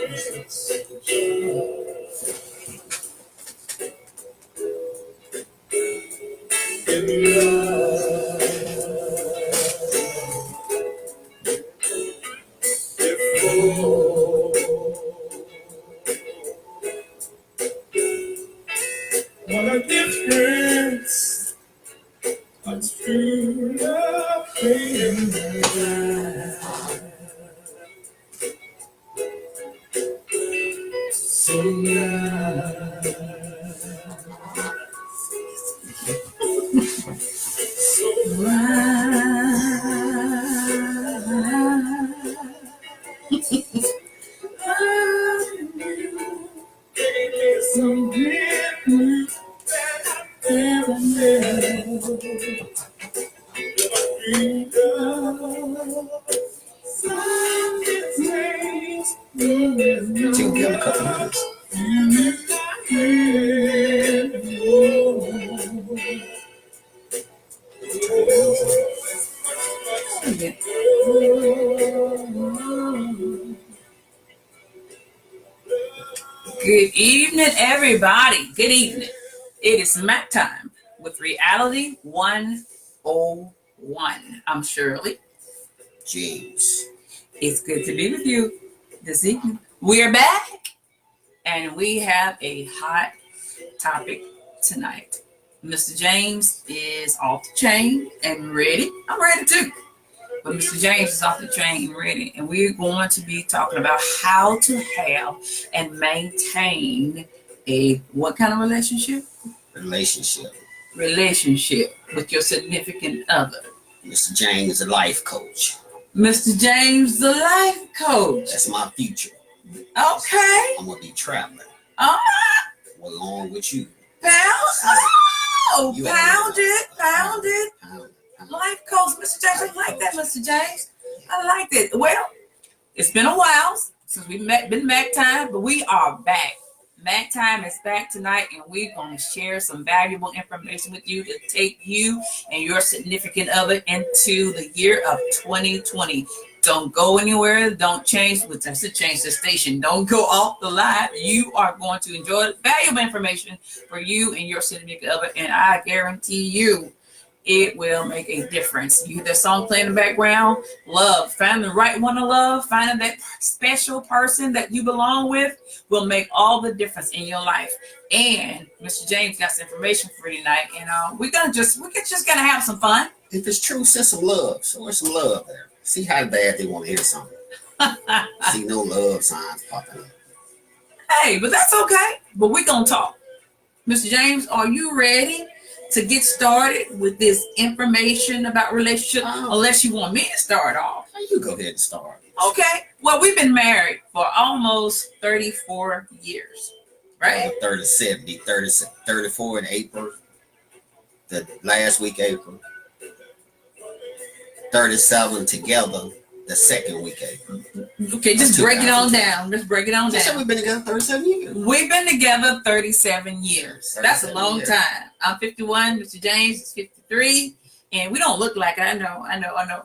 What a difference a true love can make. So now, some difference that I never knew. Take me a couple minutes. Good evening, everybody. Good evening. It is Mac time with Reality 101. I'm Shirley. James. It's good to be with you this evening. We are back, and we have a hot topic tonight. Mr. James is off the chain and ready. I'm ready too. But Mr. James is off the chain and ready. And we're going to be talking about how to have and maintain a what kind of relationship? Relationship With your significant other. Mr. James is a life coach. Mr. James, the life coach. That's my future. Okay. I'm going to be traveling. Along with you. Pound it. Life coach, Mr. James. I like that, Mr. James. I like it. Well, it's been a while since we've been Mac time, but we are back. Mac time is back tonight, and we're going to share some valuable information with you to take you and your significant other into the year of 2020. Don't go anywhere. Don't change. That's to change the station. Don't go off the line. You are going to enjoy valuable information for you and your significant other, and I guarantee you, it will make a difference. You hear that song playing in the background? Love. Finding the right one to love, finding that special person that you belong with will make all the difference in your life. And Mr. James got some information for you tonight, and we're just gonna have some fun. If it's true, send some love. Show her some love there. See how bad they want to hear something. See no love signs popping up. Hey, but that's okay. But we're gonna talk. Mr. James, are you ready to get started with this information about relationship? Unless you want me to start off. You go ahead and start. Okay. Well, we've been married for almost 34 years, right? 34 in April. The last week, April. 37 together the second week, April. Okay, just break it on down. Just break it on down. We've been together 37 years. We've been together 37 years. That's a long time. I'm 51. Mr. James is 53. And we don't look like it. I know.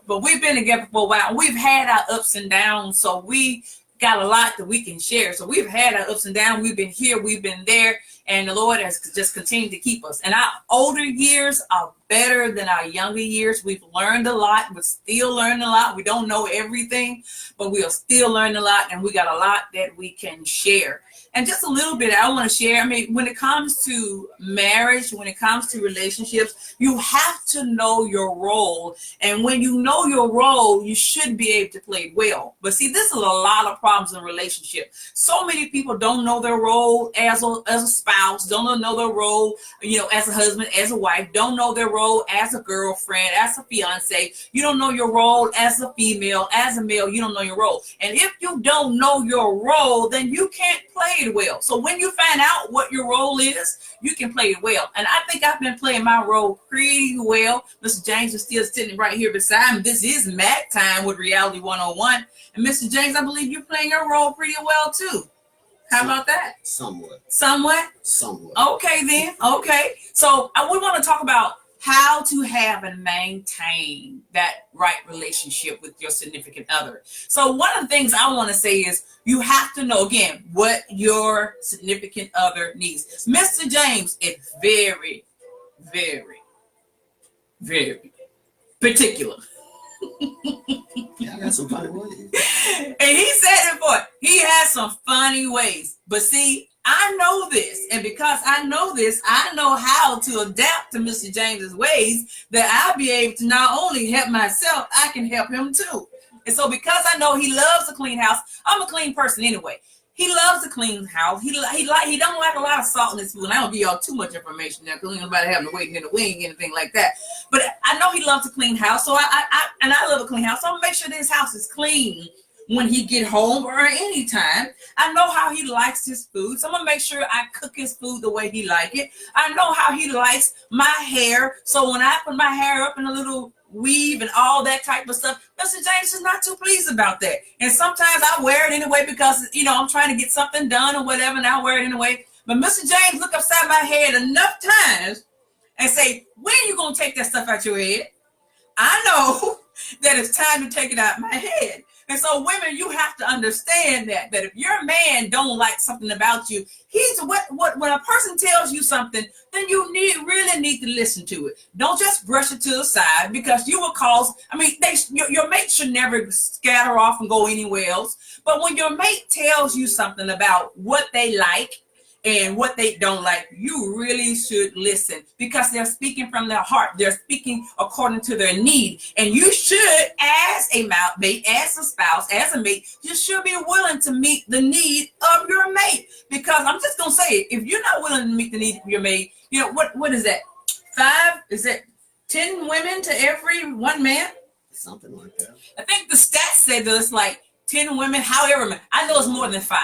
But we've been together for a while. We've had our ups and downs. So we got a lot that we can share. So we've had our ups and downs. We've been here. We've been there. And the Lord has just continued to keep us. And our older years are better than our younger years. We've learned a lot. We're still learning a lot. We don't know everything, but we are still learning a lot. And we got a lot that we can share. And just a little bit I want to share. I mean, when it comes to marriage, when it comes to relationships, you have to know your role. And when you know your role, you should be able to play it well. But see, this is a lot of problems in relationship. So many people don't know their role as a spouse, don't know their role, as a husband, as a wife, don't know their role as a girlfriend, as a fiance. You don't know your role as a female, as a male. You don't know your role. And if you don't know your role, then you can't play it well. So when you find out what your role is, you can play it well. And I think I've been playing my role pretty well. Mr. James is still sitting right here beside me. This is Mac time with Reality 101. And Mr. James, I believe you're playing your role pretty well too. How about that? Somewhat. Okay then. Okay. So we want to talk about how to have and maintain that right relationship with your significant other. So one of the things I want to say is you have to know, again, what your significant other needs. Mr. James is very, very, very particular. Yeah, I got some funny ways. And he said it before. He has some funny ways. But see, I know this. And because I know this, I know how to adapt to Mr. James's ways, that I'll be able to not only help myself, I can help him too. And so because I know he loves a clean house, I'm a clean person anyway. He loves a clean house. He don't like a lot of salt in his food. And I don't give y'all too much information now because nobody having to wait in the wing, anything like that. But I know he loves a clean house. So I love a clean house. So I'm gonna make sure this house is clean when he get home or anytime. I know how he likes his food. So I'm gonna make sure I cook his food the way he like it. I know how he likes my hair. So when I put my hair up in a little weave and all that type of stuff, Mr. James is not too pleased about that. And sometimes I wear it anyway because, I'm trying to get something done or whatever, and I wear it anyway. But Mr. James look upside my head enough times and say, when are you going to take that stuff out your head? I know that it's time to take it out my head. And so women, you have to understand that if your man don't like something about you, when a person tells you something, then you really need to listen to it. Don't just brush it to the side, because you will cause, your mate should never scatter off and go anywhere else. But when your mate tells you something about what they like and what they don't like, you really should listen, because they're speaking from their heart. They're speaking according to their need. And you should, as a mate, as a spouse, as a mate, you should be willing to meet the need of your mate. Because I'm just going to say it, if you're not willing to meet the need of your mate, what is that? 5? Is that 10 women to every one man? Something like that. I think the stats say that it's like 10 women, however, I know it's more than 5.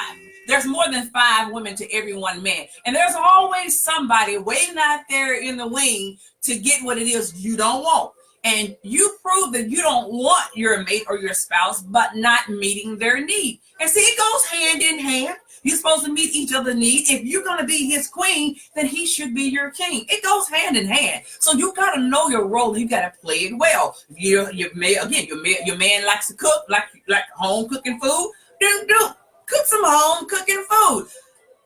There's more than 5 women to every one man. And there's always somebody waiting out there in the wing to get what it is you don't want. And you prove that you don't want your mate or your spouse, but not meeting their need. And see, it goes hand in hand. You're supposed to meet each other's needs. If you're going to be his queen, then he should be your king. It goes hand in hand. So you got to know your role. You got to play it well. Your man likes to cook, like home cooking food. Cook some home cooking food.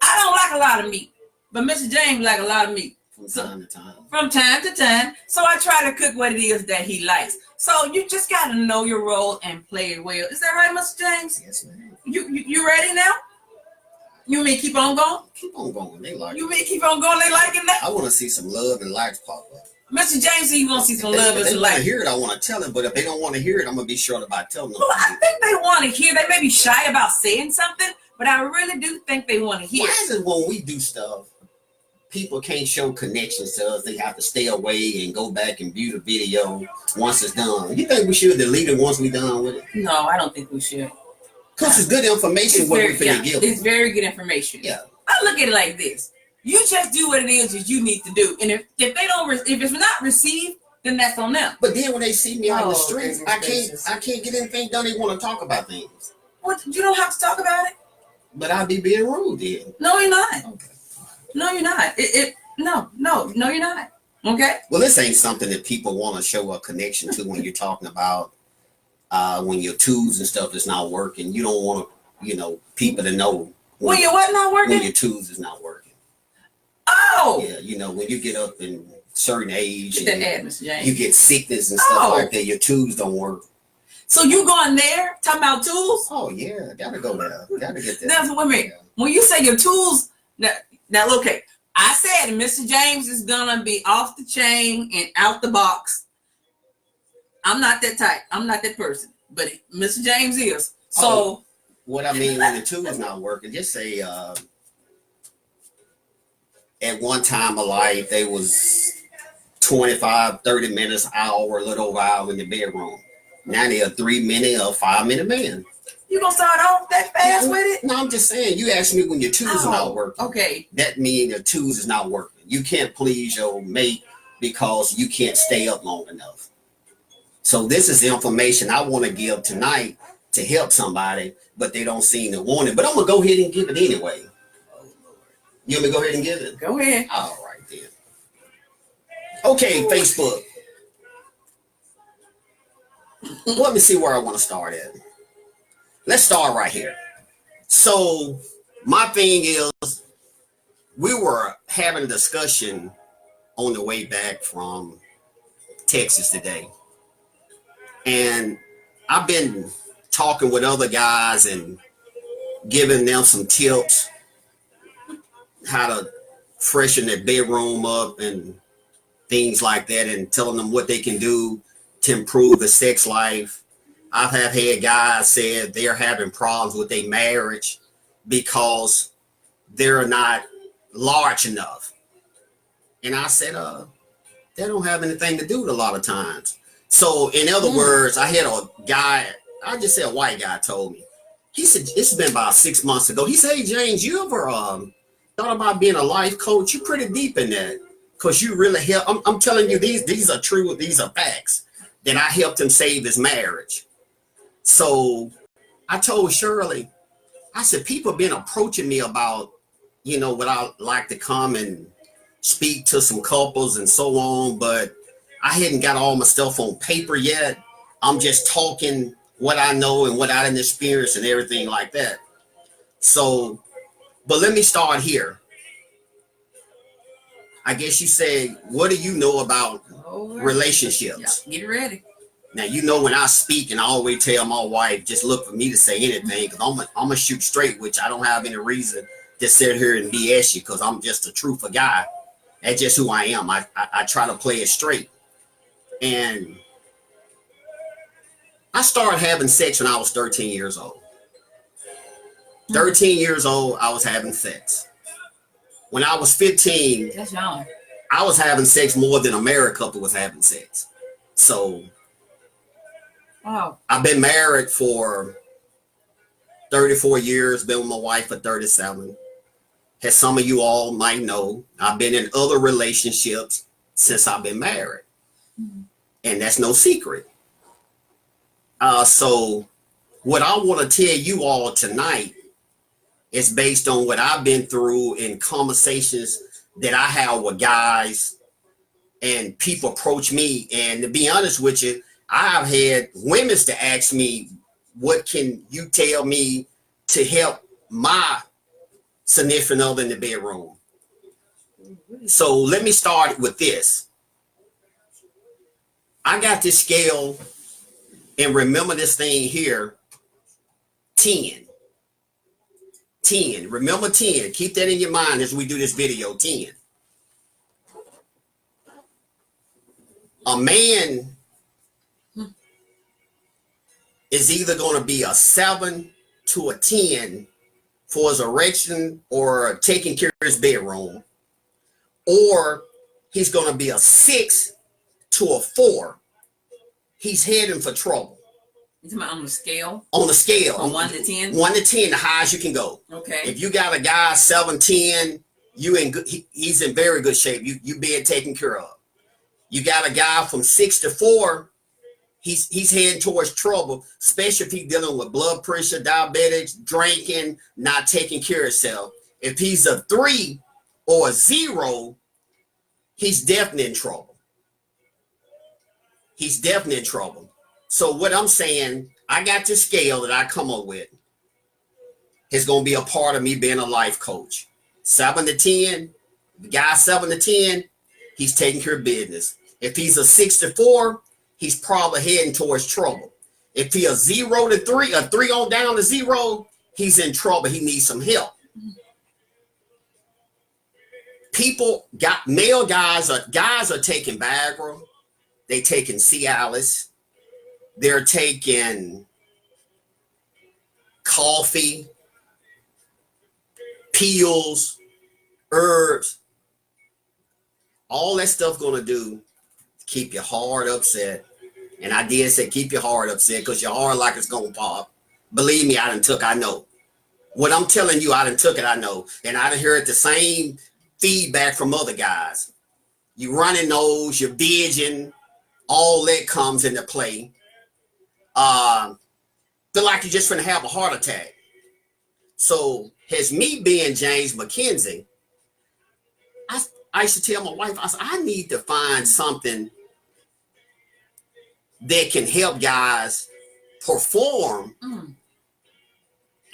I don't like a lot of meat, but Mr. James like a lot of meat. From time to time. So I try to cook what it is that he likes. So you just got to know your role and play it well. Is that right, Mr. James? Yes, ma'am. You ready now? You may keep on going? Keep on going. They like You may keep on going. They like it now? I want to see some love and likes pop up. Mr. James, you want to see some love and some some likes. likes. If they want to hear it, I want to tell them. But if they don't want to hear it, I'm going to be short about telling them. Well, I think they want to hear. They may be shy about saying something, but I really do think they want to hear. Why is it when we do stuff, people can't show connections to us? They have to stay away and go back and view the video once it's done. You think we should delete it once we're done with it? No, I don't think we should. Because it's good information what we're finna give. It's very good information. Yeah. I look at it like this. You just do what it is that you need to do. And if they don't, if it's not received, then that's on them. But then when they see me out in the streets, I can't get anything done. They want to talk about things. What? You don't have to talk about it? But I'll be being rude then. No, you're not. Okay. No, you're not. No, you're not. Okay? Well, this ain't something that people want to show a connection to when you're talking about when your tools and stuff is not working. You don't want to, people to know when your what not working? When your tools is not working. Oh! Yeah, when you get up in certain age and James. you get sickness and stuff like that, your tools don't work. So you going there talking about tools? Oh yeah, gotta go there. Gotta get there. That's what I mean. When you say your tools, now okay, I said Mr. James is gonna be off the chain and out the box. I'm not that type. I'm not that person. But Mr. James is. So what I mean when the tool's not working, just say at one time of life they was 25, 30 minutes, hour, a little over hour in the bedroom. Now they're a 3-minute or 5-minute man. You gonna start off that fast with it? No, I'm just saying. You asked me when your tools are not working. Okay. That means your tools is not working. You can't please your mate because you can't stay up long enough. So this is the information I want to give tonight to help somebody, but they don't seem to want it. But I'm gonna go ahead and give it anyway. You want me to go ahead and give it? Go ahead. All right then. Okay, Facebook. Let me see where I want to start at. Let's start right here. So my thing is, we were having a discussion on the way back from Texas today. And I've been talking with other guys and giving them some tips how to freshen their bedroom up and things like that, and telling them what they can do to improve the sex life. I have had guys say they're having problems with their marriage because they're not large enough. And I said, they don't have anything to do a lot of times. So in other words, I had a guy, I just said a white guy told me. He said, it's been about 6 months ago. He said, hey, James, you ever thought about being a life coach? You're pretty deep in that because you really help. I'm telling you, these are true. These are facts that I helped him save his marriage. So I told Shirley, I said, people have been approaching me about, would I like to come and speak to some couples and so on, but I hadn't got all my stuff on paper yet. I'm just talking what I know and what I didn't experience and everything like that. So, but let me start here. I guess you say, what do you know about relationships? Yeah, get ready. Now, when I speak, and I always tell my wife, just look for me to say anything, because I'm going to shoot straight, which I don't have any reason to sit here and BS you, because I'm just a truthful guy. That's just who I am. I try to play it straight. And I started having sex when I was 13 years old. 13 years old, I was having sex. When I was 15, that's young. I was having sex more than a married couple was having sex. So wow. I've been married for 34 years, been with my wife for 37. As some of you all might know, I've been in other relationships since I've been married. And that's no secret. So what I want to tell you all tonight is based on what I've been through in conversations that I have with guys, and people approach me. And to be honest with you, I've had women to ask me, what can you tell me to help my significant other in the bedroom? So let me start with this. I got this scale, and remember this thing here, 10. 10. Remember 10. Keep that in your mind as we do this video, 10. A man is either going to be a 7 to a 10 for his erection or taking care of his bedroom, or he's going to be a 6 to a 4. He's heading for trouble. You talking about on the scale? On the scale. From 1 to 10? 1 to 10, the highest you can go. Okay. If you got a guy 7, 10, you in good, he's in very good shape. You being taken care of. You got a guy from 6 to 4, he's heading towards trouble, especially if he's dealing with blood pressure, diabetics, drinking, not taking care of himself. If he's a 3 or a 0, he's definitely in trouble. He's definitely in trouble. So what I'm saying, I got this scale that I come up with. It's going to be a part of me being a life coach. 7 to 10, the guy 7 to 10, he's taking care of business. If he's a 6 to 4, he's probably heading towards trouble. If he's a 0 to 3, a 3 on down to 0, he's in trouble. He needs some help. Male guys are taking Viagra. They taking Cialis. They're taking coffee, pills, herbs. All that stuff gonna do keep your heart upset. And I did say keep your heart upset because your heart like it's gonna pop. Believe me, I know. What I'm telling you, I done took it, I know. And I done heard the same feedback from other guys. You running nose, you're bitching, all that comes into play. Feel like you're just gonna have a heart attack. So as me being James McKenzie, I used to tell my wife, I said, I need to find something that can help guys perform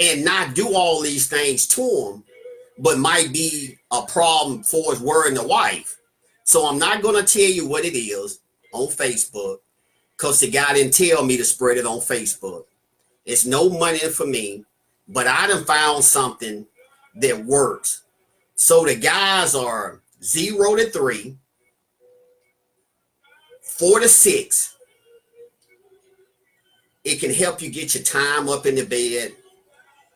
and not do all these things to them, but might be a problem for his wording the wife. So I'm not going to tell you what it is on Facebook, because the guy didn't tell me to spread it on Facebook. It's no money for me, but I done found something that works. So the guys are 0 to 3, 4 to 6. It can help you get your time up in the bed.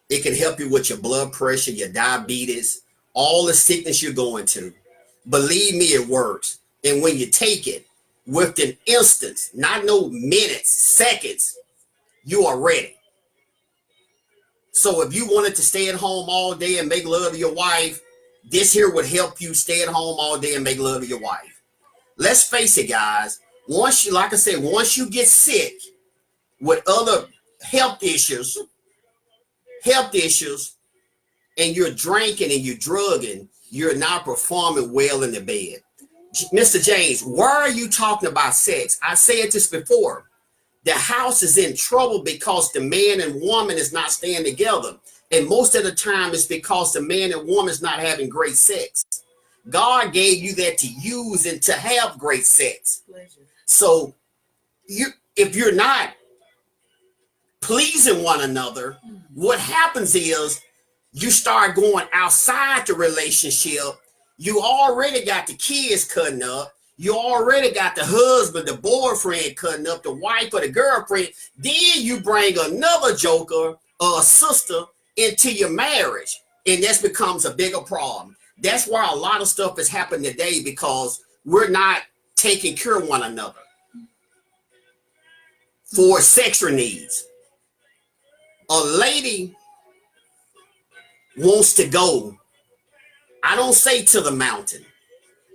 It can help you with your blood pressure, your diabetes, all the sickness you're going to. Believe me, it works. And when you take it, within instance, not no minutes, seconds, you are ready. So if you wanted to stay at home all day and make love to your wife, this here would help you stay at home all day and make love to your wife. Let's face it, guys. Once you, like I said, once you get sick with other health issues, and you're drinking and you're drugging, you're not performing well in the bed. Mr. James, why are you talking about sex? I said this before. The house is in trouble because the man and woman is not staying together. And most of the time it's because the man and woman is not having great sex. God gave you that to use and to have great sex. Pleasure. So if you're not pleasing one another, what happens is you start going outside the relationship. You already got the kids cutting up. You already got the husband, the boyfriend cutting up, the wife or the girlfriend. Then you bring another joker or a sister into your marriage, and this becomes a bigger problem. That's why a lot of stuff is happening today, because we're not taking care of one another for sexual needs. A lady wants to go, I don't say to the mountain,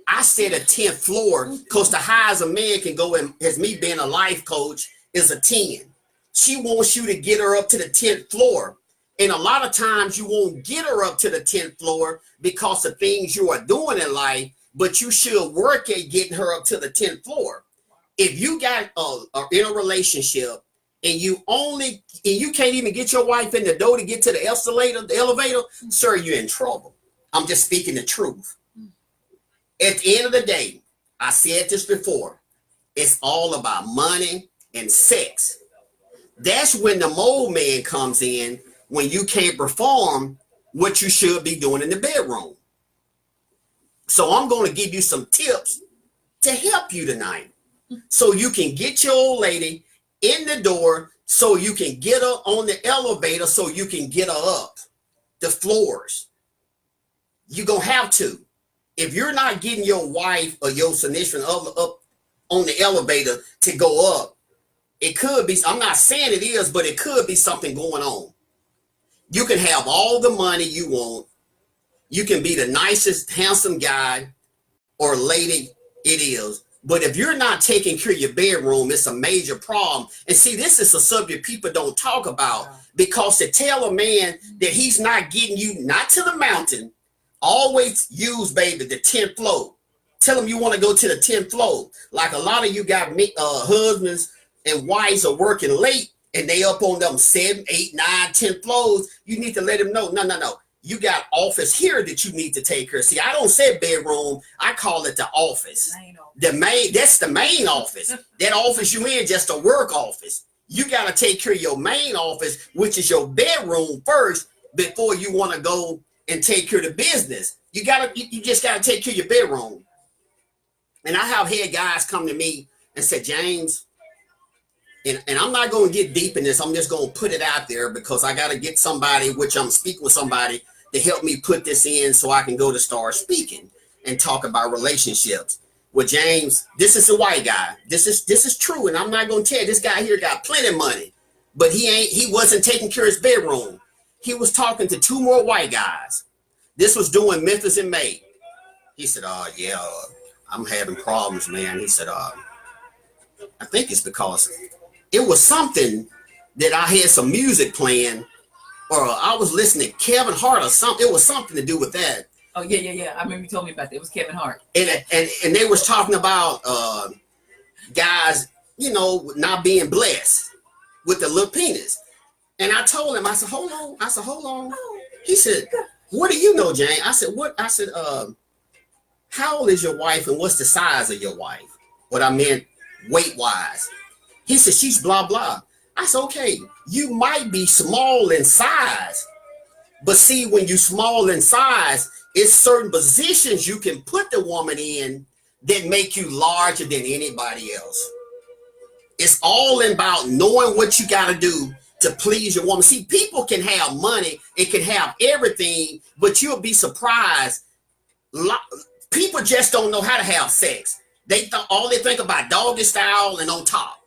I said a 10th floor, because the highest a man can go, and as me being a life coach, is a 10. She wants you to get her up to the 10th floor. And a lot of times you won't get her up to the 10th floor because of things you are doing in life, but you should work at getting her up to the 10th floor. If you got in a relationship and you can't even get your wife in the door to get to the elevator, sir, you're in trouble. I'm just speaking the truth. At the end of the day, I said this before, it's all about money and sex. That's when the mold man comes in, when you can't perform what you should be doing in the bedroom. So I'm going to give you some tips to help you tonight, so you can get your old lady in the door, so you can get her on the elevator, so you can get her up the floors. You're going to have to. If you're not getting your wife or your significant other up on the elevator to go up, it could be, I'm not saying it is, but it could be something going on. You can have all the money you want. You can be the nicest, handsome guy or lady it is. But if you're not taking care of your bedroom, it's a major problem. And see, this is a subject people don't talk about, because to tell a man that he's not getting you, not to the mountain, always use, baby, the 10th floor. Tell him you want to go to the 10th floor. Like a lot of you got husbands and wives are working late, and they up on them 7, 8, 9, 10 floors. You need to let them know, no. You got office here that you need to take care of. See, I don't say bedroom. I call it the office. That's the main office. That office you in, just a work office. You got to take care of your main office, which is your bedroom first, before you want to go and take care of the business. You just got to take care of your bedroom. And I have had guys come to me and say, James, and I'm not going to get deep in this. I'm just going to put it out there, because I got to get somebody, which I'm speaking with somebody, to help me put this in so I can go to start speaking and talk about relationships. Well, James, this is a white guy. This is true. And I'm not going to tell you, this guy here got plenty of money, but he wasn't taking care of his bedroom. He was talking to 2 more white guys. This was doing Memphis in May. He said, yeah, I'm having problems, man. He said, I think it's because it was something that I had some music playing, or I was listening to Kevin Hart or something. It was something to do with that. Oh yeah. I remember you told me about that. It was Kevin Hart. And they was talking about guys, you know, not being blessed with the little penis. And I told him, I said, hold on. He said, what do you know, Jane? I said, what? I said, how old is your wife and what's the size of your wife? What I meant weight wise. He said, she's blah, blah. I said, okay, you might be small in size, but see, when you small in size, it's certain positions you can put the woman in that make you larger than anybody else. It's all about knowing what you got to do to please your woman. See, people can have money, it can have everything, but you'll be surprised. People just don't know how to have sex. All they think about doggy style and on top.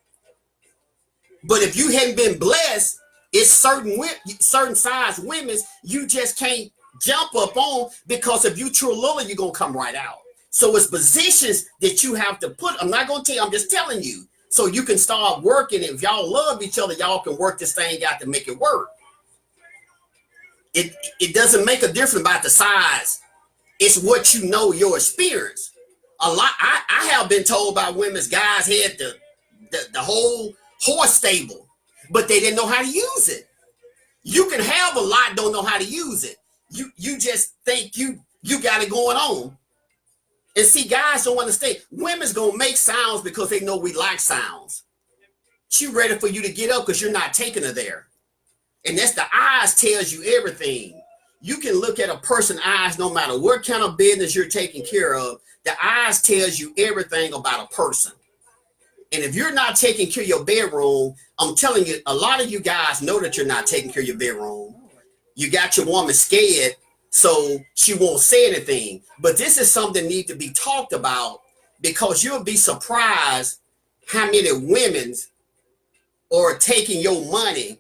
But if you hadn't been blessed, it's certain size women you just can't jump up on, because if you true little, you're gonna come right out. So it's positions that you have to put. I'm not gonna tell you, I'm just telling you. So you can start working. If y'all love each other, y'all can work this thing out to make it work. It doesn't make a difference about the size. It's what you know, your experience. A lot. I have been told by women's guys had the whole horse stable, but they didn't know how to use it. You can have a lot, don't know how to use it. You just think you got it going on. And see, guys don't understand. Women's gonna make sounds because they know we like sounds. She ready for you to get up because you're not taking her there. And that's the eyes tells you everything. You can look at a person's eyes no matter what kind of business you're taking care of. The eyes tells you everything about a person. And if you're not taking care of your bedroom, I'm telling you, a lot of you guys know that you're not taking care of your bedroom. You got your woman scared, so she won't say anything. But this is something that needs to be talked about, because you'll be surprised how many women are taking your money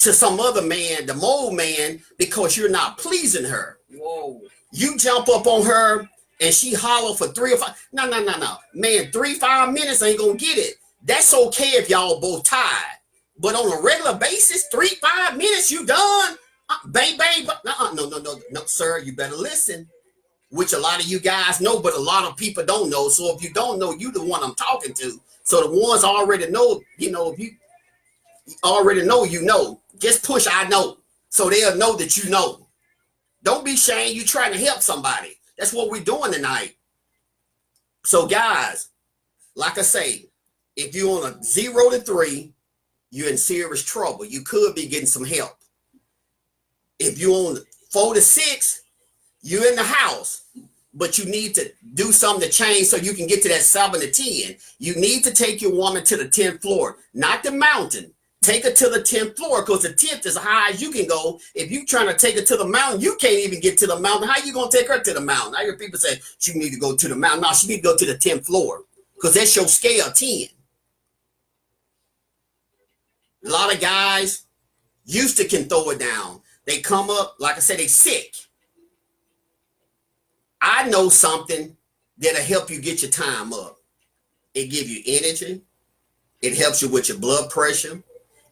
to some other man, the mole man, because you're not pleasing her. Whoa. You jump up on her and she holler for 3 or 5. No. Man, 3-5 minutes ain't gonna get it. That's okay if y'all both tired. But on a regular basis, 3-5 minutes, you done. Bang. No, sir, you better listen. Which a lot of you guys know, but a lot of people don't know. So if you don't know, you the one I'm talking to. So the ones already know, you know, if you already know, you know. Just push I know, so they'll know that you know. Don't be ashamed. You trying to help somebody. That's what we're doing tonight. So guys, like I say, if you're on a 0 to 3, you're in serious trouble. You could be getting some help. If you're on 4 to 6, you're in the house, but you need to do something to change so you can get to that 7 to 10. You need to take your woman to the 10th floor, not the mountain. Take her to the 10th floor, because the 10th is as high as you can go. If you're trying to take her to the mountain, you can't even get to the mountain. How you going to take her to the mountain? I hear people say, she need to go to the mountain. No, she need to go to the 10th floor, because that's your scale 10. A lot of guys used to can throw it down. They come up, like I said, they sick. I know something that'll help you get your time up. It give you energy. It helps you with your blood pressure.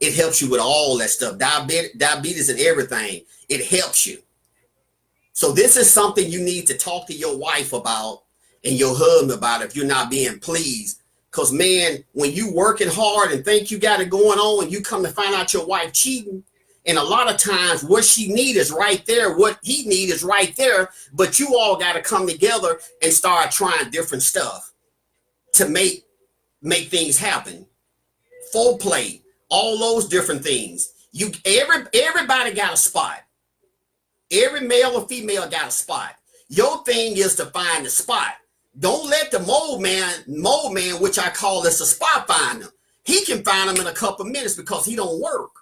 It helps you with all that stuff, diabetes and everything. It helps you. So this is something you need to talk to your wife about and your husband about if you're not being pleased. Because, man, when you working hard and think you got it going on and you come to find out your wife cheating, and a lot of times what she need is right there, what he need is right there, but you all got to come together and start trying different stuff to make things happen. Foreplay. All those different things. Everybody got a spot. Every male or female got a spot. Your thing is to find the spot. Don't let the mole man, which I call this a spot finder. He can find them in a couple of minutes because he don't work.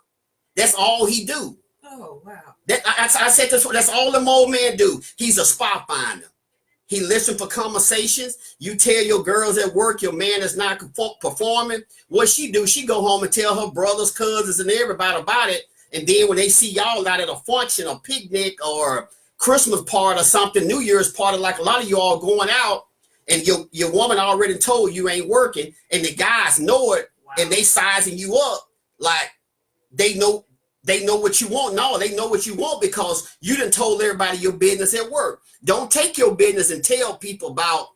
That's all he do. Oh, wow. I said this. That's all the mole man do. He's a spot finder. He listen for conversations. You tell your girls at work your man is not performing. What she do, she go home and tell her brothers, cousins, and everybody about it. And then when they see y'all out at a function or picnic or Christmas party or something, New Year's party, like a lot of you all going out, and your woman already told you ain't working, and the guys know it, wow. And they sizing you up like they know They know what you want. No, they know what you want because you done told everybody your business at work. Don't take your business and tell people about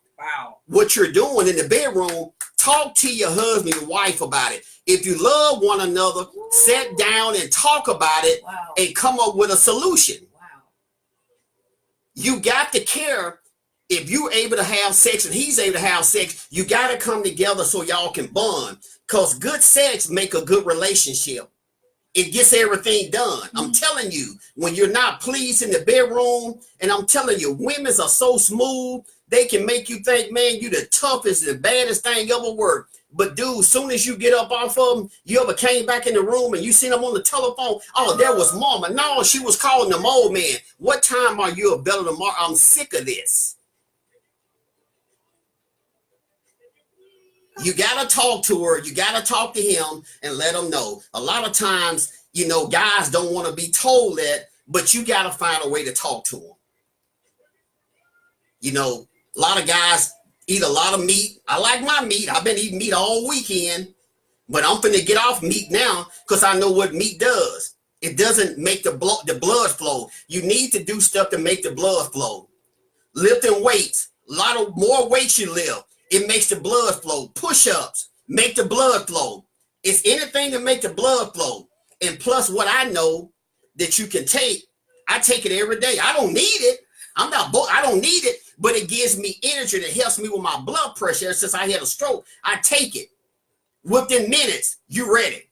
what you're doing in the bedroom. Talk to your husband, your wife about it. If you love one another, sit down and talk about it and come up with a solution. You got to care. If you're able to have sex and he's able to have sex, you got to come together so y'all can bond, because good sex make a good relationship. It gets everything done. I'm telling you, when you're not pleased in the bedroom, and I'm telling you, women are so smooth, they can make you think, man, you the toughest, the baddest thing ever worked. But dude, soon as you get up off of them, you ever came back in the room and you seen them on the telephone? Oh, there was mama. No, she was calling the old man. What time are you available tomorrow? I'm sick of this. You got to talk to her. You got to talk to him and let him know. A lot of times, you know, guys don't want to be told that, but you got to find a way to talk to them. You know, a lot of guys eat a lot of meat. I like my meat. I've been eating meat all weekend, but I'm finna get off meat now because I know what meat does. It doesn't make the blood flow. You need to do stuff to make the blood flow. Lifting weights, a lot of more weights you lift. It makes the blood flow. Push-ups make the blood flow. It's anything to make the blood flow. And plus what I know that you can take, I take it every day. I don't need it. I don't need it, but it gives me energy that helps me with my blood pressure. Since I had a stroke, I take it. Within minutes, you ready.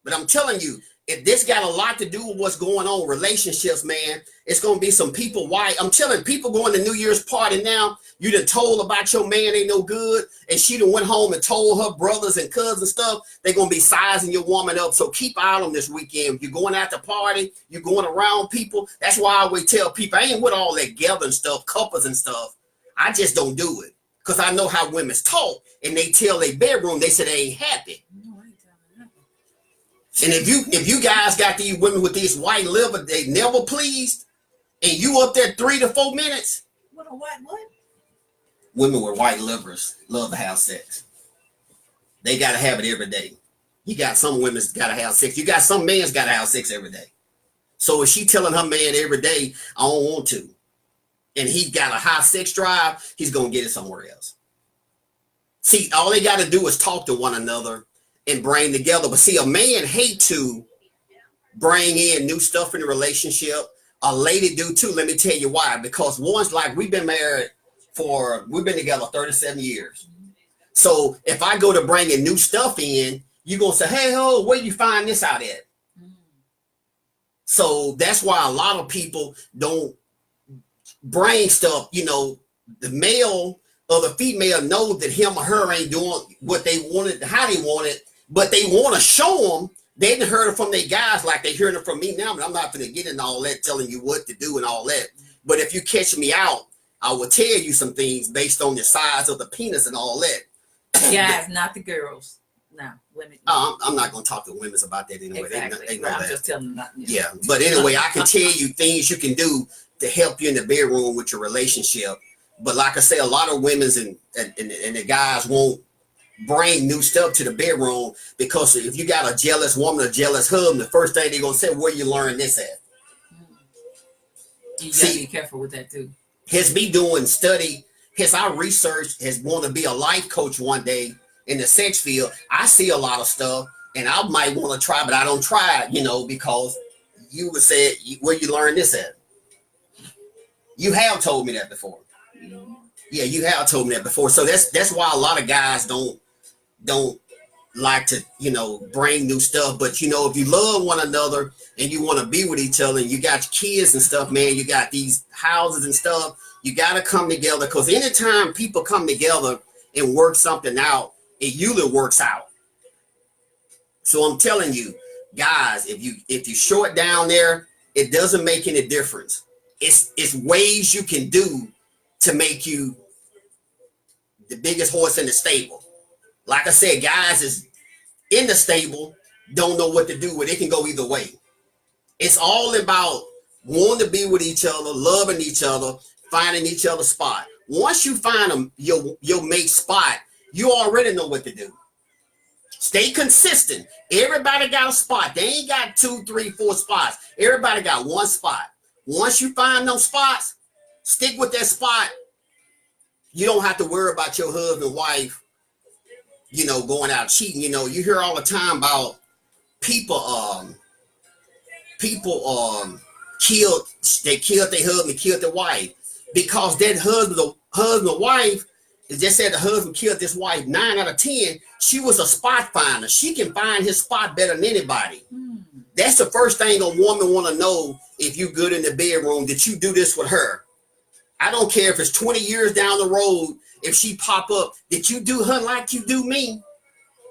But I'm telling you, if this got a lot to do with what's going on, relationships, man, it's going to be some people. Why? I'm telling people going to New Year's party now, you done told about your man ain't no good, and she done went home and told her brothers and cousins stuff. They're going to be sizing your woman up. So keep out on this weekend. If you're going out to party, you're going around people. That's why I always tell people, I ain't with all that gathering stuff, couples and stuff. I just don't do it because I know how women's talk, and they tell their bedroom, they say they ain't happy. And if you guys got these women with these white liver, they never pleased, and you up there 3 to 4 minutes. What? Women with white livers love to have sex. They got to have it every day. You got some women's got to have sex. You got some men's got to have sex every day. So if she telling her man every day, I don't want to, and he got a high sex drive, he's going to get it somewhere else. See, all they got to do is talk to one another and bring together. But see, a man hate to bring in new stuff in the relationship. A lady do too. Let me tell you why. Because once, like, we've been together 37 years. So if I go to bringing new stuff in, you're going to say, hey, oh, where you find this out at? So that's why a lot of people don't bring stuff. You know, the male or the female know that him or her ain't doing what they wanted, how they want it, but they want to show them. They didn't heard it from their guys like they're hearing it from me now, but I'm not going to get into all that, telling you what to do and all that. But if you catch me out, I will tell you some things based on the size of the penis and all that. Guys, not the girls. No, women. I'm not going to talk to women about that anyway. Exactly. They know I'm that. just telling them not. Yeah, but anyway, I can tell you things you can do to help you in the bedroom with your relationship. But like I say, a lot of women's and the guys won't bring new stuff to the bedroom, because if you got a jealous woman, a jealous husband, the first thing they're going to say, where you learn this at? You got to be careful with that too. Has me doing study, has I researched, has want to be a life coach one day in the sex field. I see a lot of stuff and I might want to try, but I don't try it, you know, because you would say, where you learn this at? You have told me that before. Yeah, you have told me that before. So that's why a lot of guys don't like to, you know, bring new stuff. But, you know, if you love one another and you want to be with each other and you got your kids and stuff, man, you got these houses and stuff, you got to come together, because anytime people come together and work something out, it usually works out. So I'm telling you, guys, if you short down there, it doesn't make any difference. It's ways you can do to make you the biggest horse in the stable. Like I said, guys is in the stable, don't know what to do with it. It can go either way. It's all about wanting to be with each other, loving each other, finding each other's spot. Once you find your mate spot, you already know what to do. Stay consistent. Everybody got a spot. They ain't got 2, 3, 4 spots. Everybody got one spot. Once you find those spots, stick with that spot. You don't have to worry about your husband, wife, going out cheating. You hear all the time about people killed their husband, killed their wife, because that husband or wife, it just said the husband killed this wife. 9 out of 10, she was a spot finder. She can find his spot better than anybody. That's the first thing a woman want to know if you good in the bedroom. Did you do this with her? I don't care if it's 20 years down the road. If she pop up, did you do her like you do me?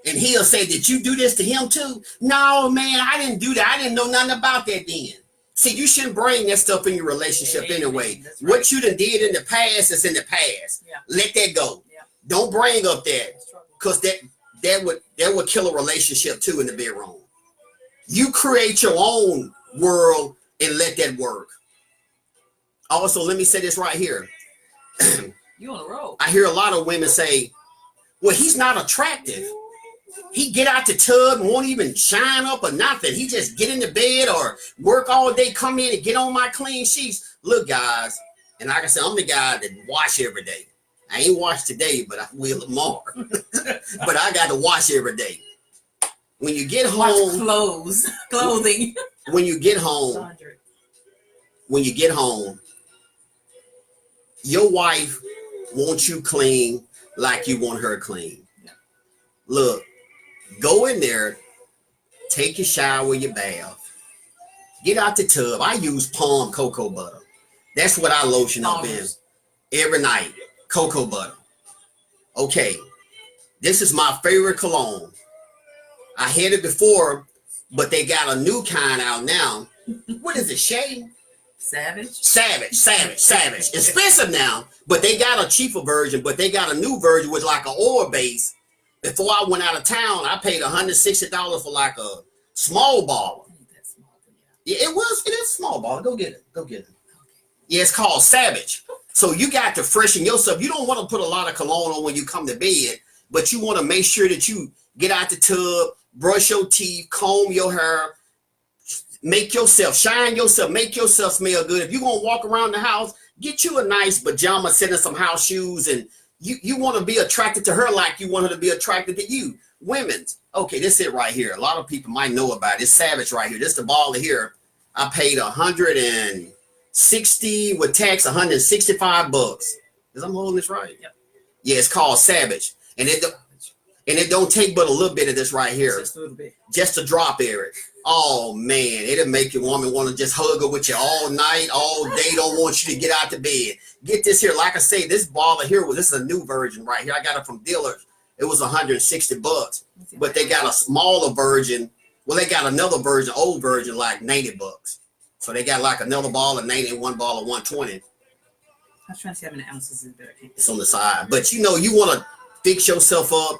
And he'll say, did you do this to him too? No, man, I didn't do that. I didn't know nothing about that then. See, you shouldn't bring that stuff in your relationship anyway. Right. What you done did in the past is in the past. Yeah. Let that go. Yeah. Don't bring up that, because that would kill a relationship too in the bedroom. You create your own world and let that work. Also, let me say this right here. You on the road. I hear a lot of women say, well, he's not attractive. He get out the tub and won't even shine up or nothing. He just get in the bed or work all day, come in and get on my clean sheets. Look, guys, and like I said, I'm the guy that wash every day. I ain't washed today, but I will tomorrow. But I got to wash every day. When you get home, clothing. When you get home, your wife wants you clean like you want her clean. Yeah. Look, go in there, take your shower, your bath, get out the tub. I use Palm cocoa butter. That's what I lotion up in every night. Cocoa butter. Okay, this is my favorite cologne. I had it before, but they got a new kind out now. What is it, Shay? Savage. Expensive now, but they got a cheaper version, but they got a new version with like an oil base. Before I went out of town, I paid $160 for like a small bottle. Yeah, it is a small bottle. Go get it. Yeah, it's called Savage. So you got to freshen yourself. You don't want to put a lot of cologne on when you come to bed, but you want to make sure that you get out the tub, brush your teeth, comb your hair, shine yourself, make yourself smell good. If you're going to walk around the house, get you a nice pajama set and some house shoes, and you want to be attracted to her like you want her to be attracted to you. Women's. Okay, this is it right here. A lot of people might know about it. It's Savage right here. This is the ball here. I paid $160 with tax, $165. Because I'm holding this right. Yep. Yeah, it's called Savage. And it don't take but a little bit of this right here. Just a little bit. Just a drop, Eric. Oh man, it'll make your woman want to just hug her with you all night, all day. Don't want you to get out the bed. Get this here. Like I say, this baller here, this is a new version right here. I got it from dealers. It was $160, but they got a smaller version. Well, they got another version, old version, like $90. So they got like another ball of 90 and one ball of 120. I was trying to see how many ounces is there. It's on the side, but you want to fix yourself up,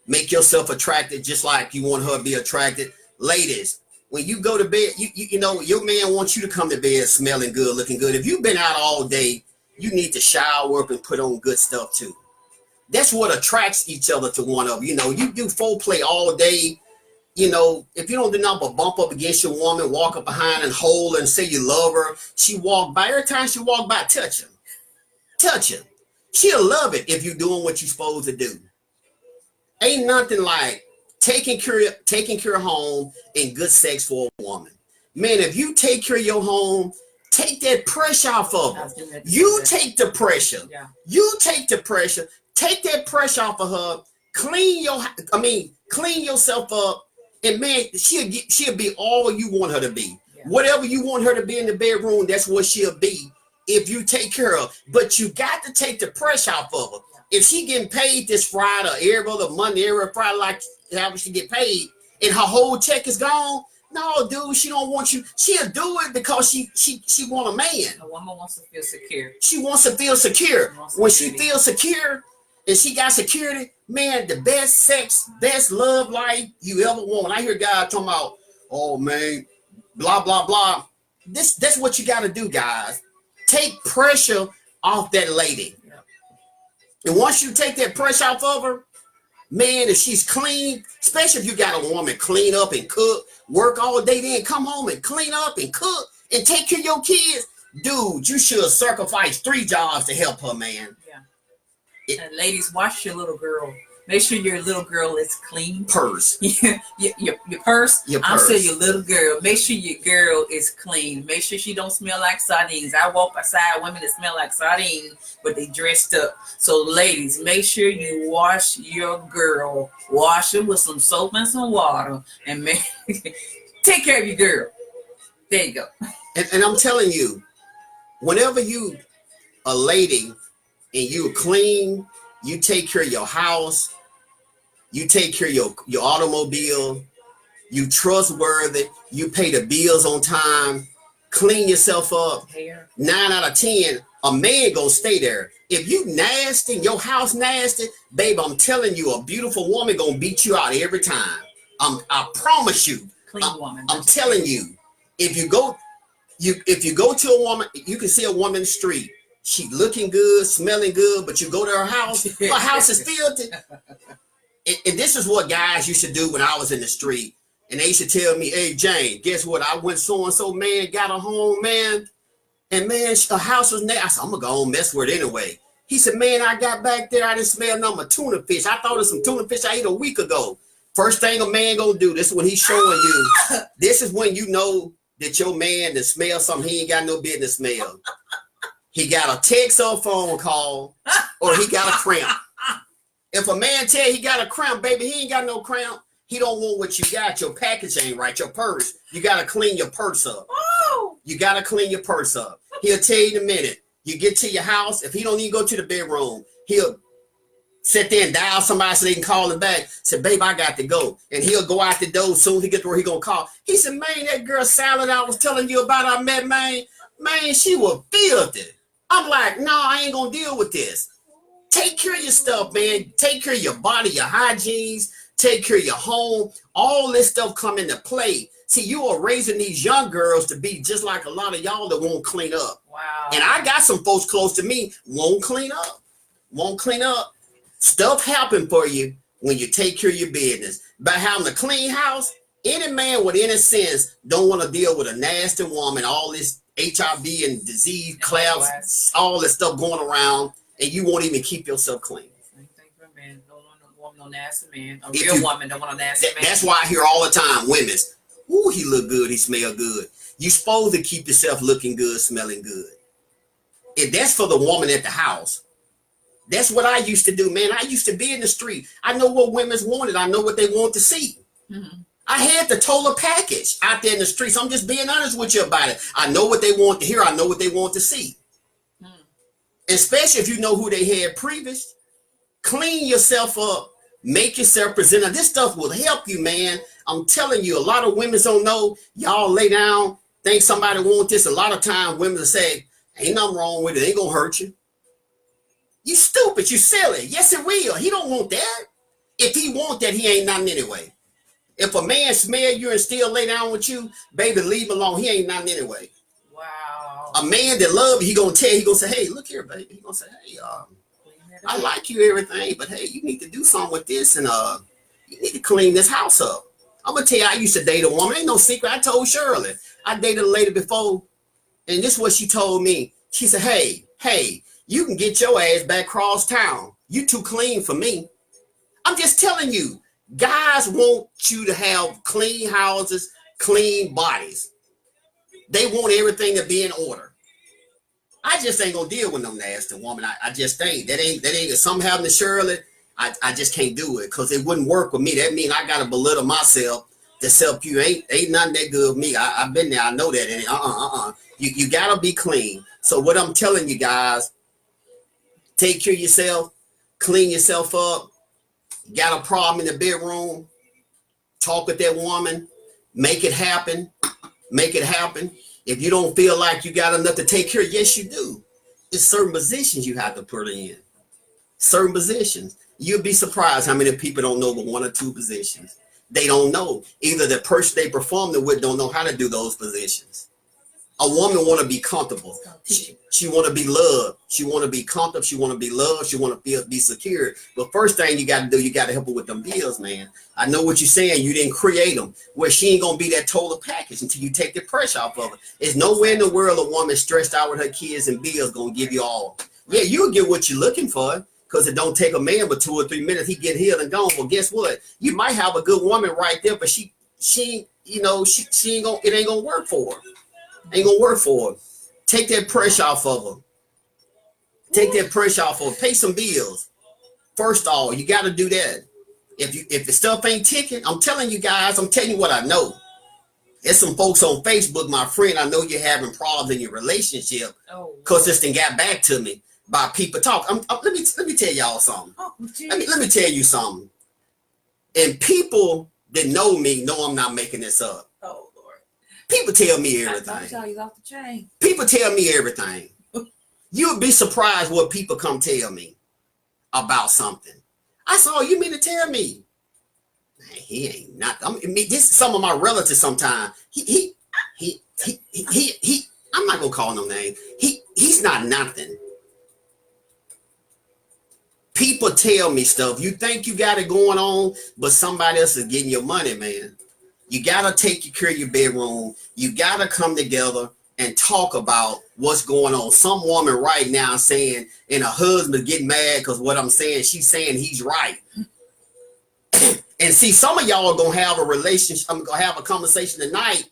make yourself attractive, just like you want her to be attracted. Ladies, when you go to bed, you know your man wants you to come to bed smelling good, looking good. If you've been out all day, you need to shower up and put on good stuff too. That's what attracts each other to one of you. You do foreplay all day. If you don't do nothing but bump up against your woman, walk up behind and hold her and say you love her, she walk by. Every time she walk by, touch her. She'll love it if you're doing what you're supposed to do. Ain't nothing like taking care of home and good sex for a woman. Man, if you take care of your home, take that pressure off of her. You take the pressure. Yeah. You take the pressure. Take that pressure off of her. Clean yourself up, and man, she'll be all you want her to be. Yeah. Whatever you want her to be in the bedroom, that's what she'll be if you take care of. But you got to take the pressure off of her. If she getting paid this Friday or every other Monday, every Friday, like how she get paid, and her whole check is gone, no, dude, she don't want you. She'll do it because she want a man. A woman wants to feel secure. She wants to feel secure. When she feels secure and she got security, man, the best sex, best love life you ever want. I hear guys talking about, oh man, blah blah blah. That's what you got to do, guys. Take pressure off that lady. And once you take that pressure off of her, Man, if she's clean, especially if you got a woman clean up and cook, work all day, then come home and clean up and cook and take care of your kids. Dude, you should sacrifice 3 jobs to help her, man. Yeah. And ladies, watch your little girl. Make sure your little girl is clean. Purse. your purse. Your I'm purse. saying your little girl. Make sure your girl is clean. Make sure she don't smell like sardines. I walk beside women that smell like sardines, but they dressed up. So ladies, make sure you wash your girl. Wash her with some soap and some water, and take care of your girl. There you go. And I'm telling you, whenever you a lady and you clean, you take care of your house, you take care of your automobile, you trustworthy, you pay the bills on time, clean yourself up. Hair. 9 out of 10, a man gonna stay there. If you nasty, your house nasty, babe, I'm telling you, a beautiful woman gonna beat you out every time. I promise you. Clean woman. I'm telling you, if you go to a woman, you can see a woman in the street. She looking good, smelling good, but you go to her house is filthy. And this is what guys used to do when I was in the street. And they used to tell me, hey, Jane, guess what? I went so-and-so, man, got her home, man. And, man, her house was nasty. I said, I'm going to go home mess with it anyway. He said, man, I got back there. I didn't smell nothing but tuna fish. I thought it was some tuna fish I ate a week ago. First thing a man going to do, this is when he's showing you. This is when you know that your man that smells something he ain't got no business smell. He got a text or a phone call, or he got a cramp. If a man tell you he got a cramp, baby, he ain't got no cramp. He don't want what you got. Your package ain't right. Your purse. You got to clean your purse up. Oh. You got to clean your purse up. He'll tell you in a minute. You get to your house. If he don't even go to the bedroom, he'll sit there and dial somebody so they can call him back. Say, babe, I got to go. And he'll go out the door. As soon as he get to where he going to call. He said, man, that girl Salad I was telling you about I met, man, she was filthy. I'm like, no, I ain't going to deal with this. Take care of your stuff, man. Take care of your body, your hygienes. Take care of your home. All this stuff come into play. See, you are raising these young girls to be just like a lot of y'all that won't clean up. Wow. And I got some folks close to me won't clean up. Won't clean up. Stuff happen for you when you take care of your business. By having a clean house, any man with any sense don't want to deal with a nasty woman, all this HIV and disease, clouds, all this stuff going around, and you won't even keep yourself clean. Same thing for a man. No woman, no nasty man. A real woman don't want a nasty man. That's why I hear all the time, women's, ooh, he look good, he smell good. You supposed to keep yourself looking good, smelling good. If that's for the woman at the house, that's what I used to do, man. I used to be in the street. I know what women's wanted. I know what they want to see. Mm-hmm. I had the total package out there in the streets. I'm just being honest with you about it. I know what they want to hear. I know what they want to see. Especially if you know who they had previous. Clean yourself up. Make yourself presentable. This stuff will help you, man. I'm telling you, a lot of women don't know. Y'all lay down, think somebody want this. A lot of times women will say, ain't nothing wrong with it. It ain't going to hurt you. You stupid. You silly. Yes, it will. He don't want that. If he want that, he ain't nothing anyway. If a man smell you and still lay down with you, baby, leave him alone. He ain't nothing anyway. Wow. A man that love you, he gonna tell you, he gonna say, hey, look here, baby. He gonna say, hey, I like you, everything, but hey, you need to do something with this, and you need to clean this house up. I'm gonna tell you, I used to date a woman. Ain't no secret. I told Shirley. I dated a lady before, and this is what she told me. She said, hey, you can get your ass back across town. You too clean for me. I'm just telling you. Guys want you to have clean houses, clean bodies. They want everything to be in order. I just ain't gonna deal with no nasty woman. I just ain't. That ain't. If something happened to Shirley, I just can't do it because it wouldn't work with me. That means I gotta belittle myself to self you. Ain't nothing that good with me. I've been there. I know that. And You gotta be clean. So what I'm telling you guys, take care of yourself, clean yourself up. Got a problem in the bedroom, talk with that woman, make it happen. Make it happen. If you don't feel like you got enough to take care of, yes, you do. It's certain positions you have to put in. Certain positions. You'll be surprised how many people don't know but 1 or 2 positions. They don't know. Either the person they perform it with don't know how to do those positions. A woman want to be comfortable. She want to be loved. She want to be comfortable. She want to be loved. She want to be secure. But first thing you got to do, you got to help her with them bills, man. I know what you're saying. You didn't create them. Well, she ain't going to be that total package until you take the pressure off of her. There's nowhere in the world a woman stressed out with her kids and bills going to give you all. Yeah, you'll get what you're looking for because it don't take a man but 2 or 3 minutes. He get healed and gone. Well, guess what? You might have a good woman right there, but she ain't gonna, it ain't going to work for her. Ain't gonna work for her. Take that pressure off of her. Take that pressure off of her. Pay some bills. First of all, you got to do that. If the stuff ain't ticking, I'm telling you guys, I'm telling you what I know. There's some folks on Facebook, my friend, I know you're having problems in your relationship because this thing got back to me by people talk. Let me tell y'all something. Let me tell you something. And people that know me know I'm not making this up. People tell me everything. People tell me everything. You'll be surprised what people come tell me about something. I said, oh, you mean to tell me? Man, he ain't not. I mean, this is some of my relatives sometimes. I'm not gonna call no name. He's not nothing. People tell me stuff. You think you got it going on, but somebody else is getting your money, man. You got to take care of your bedroom. You got to come together and talk about what's going on. Some woman right now saying, and her husband getting mad because what I'm saying, she's saying he's right. And see, some of y'all are going to have a relationship. I'm going to have a conversation tonight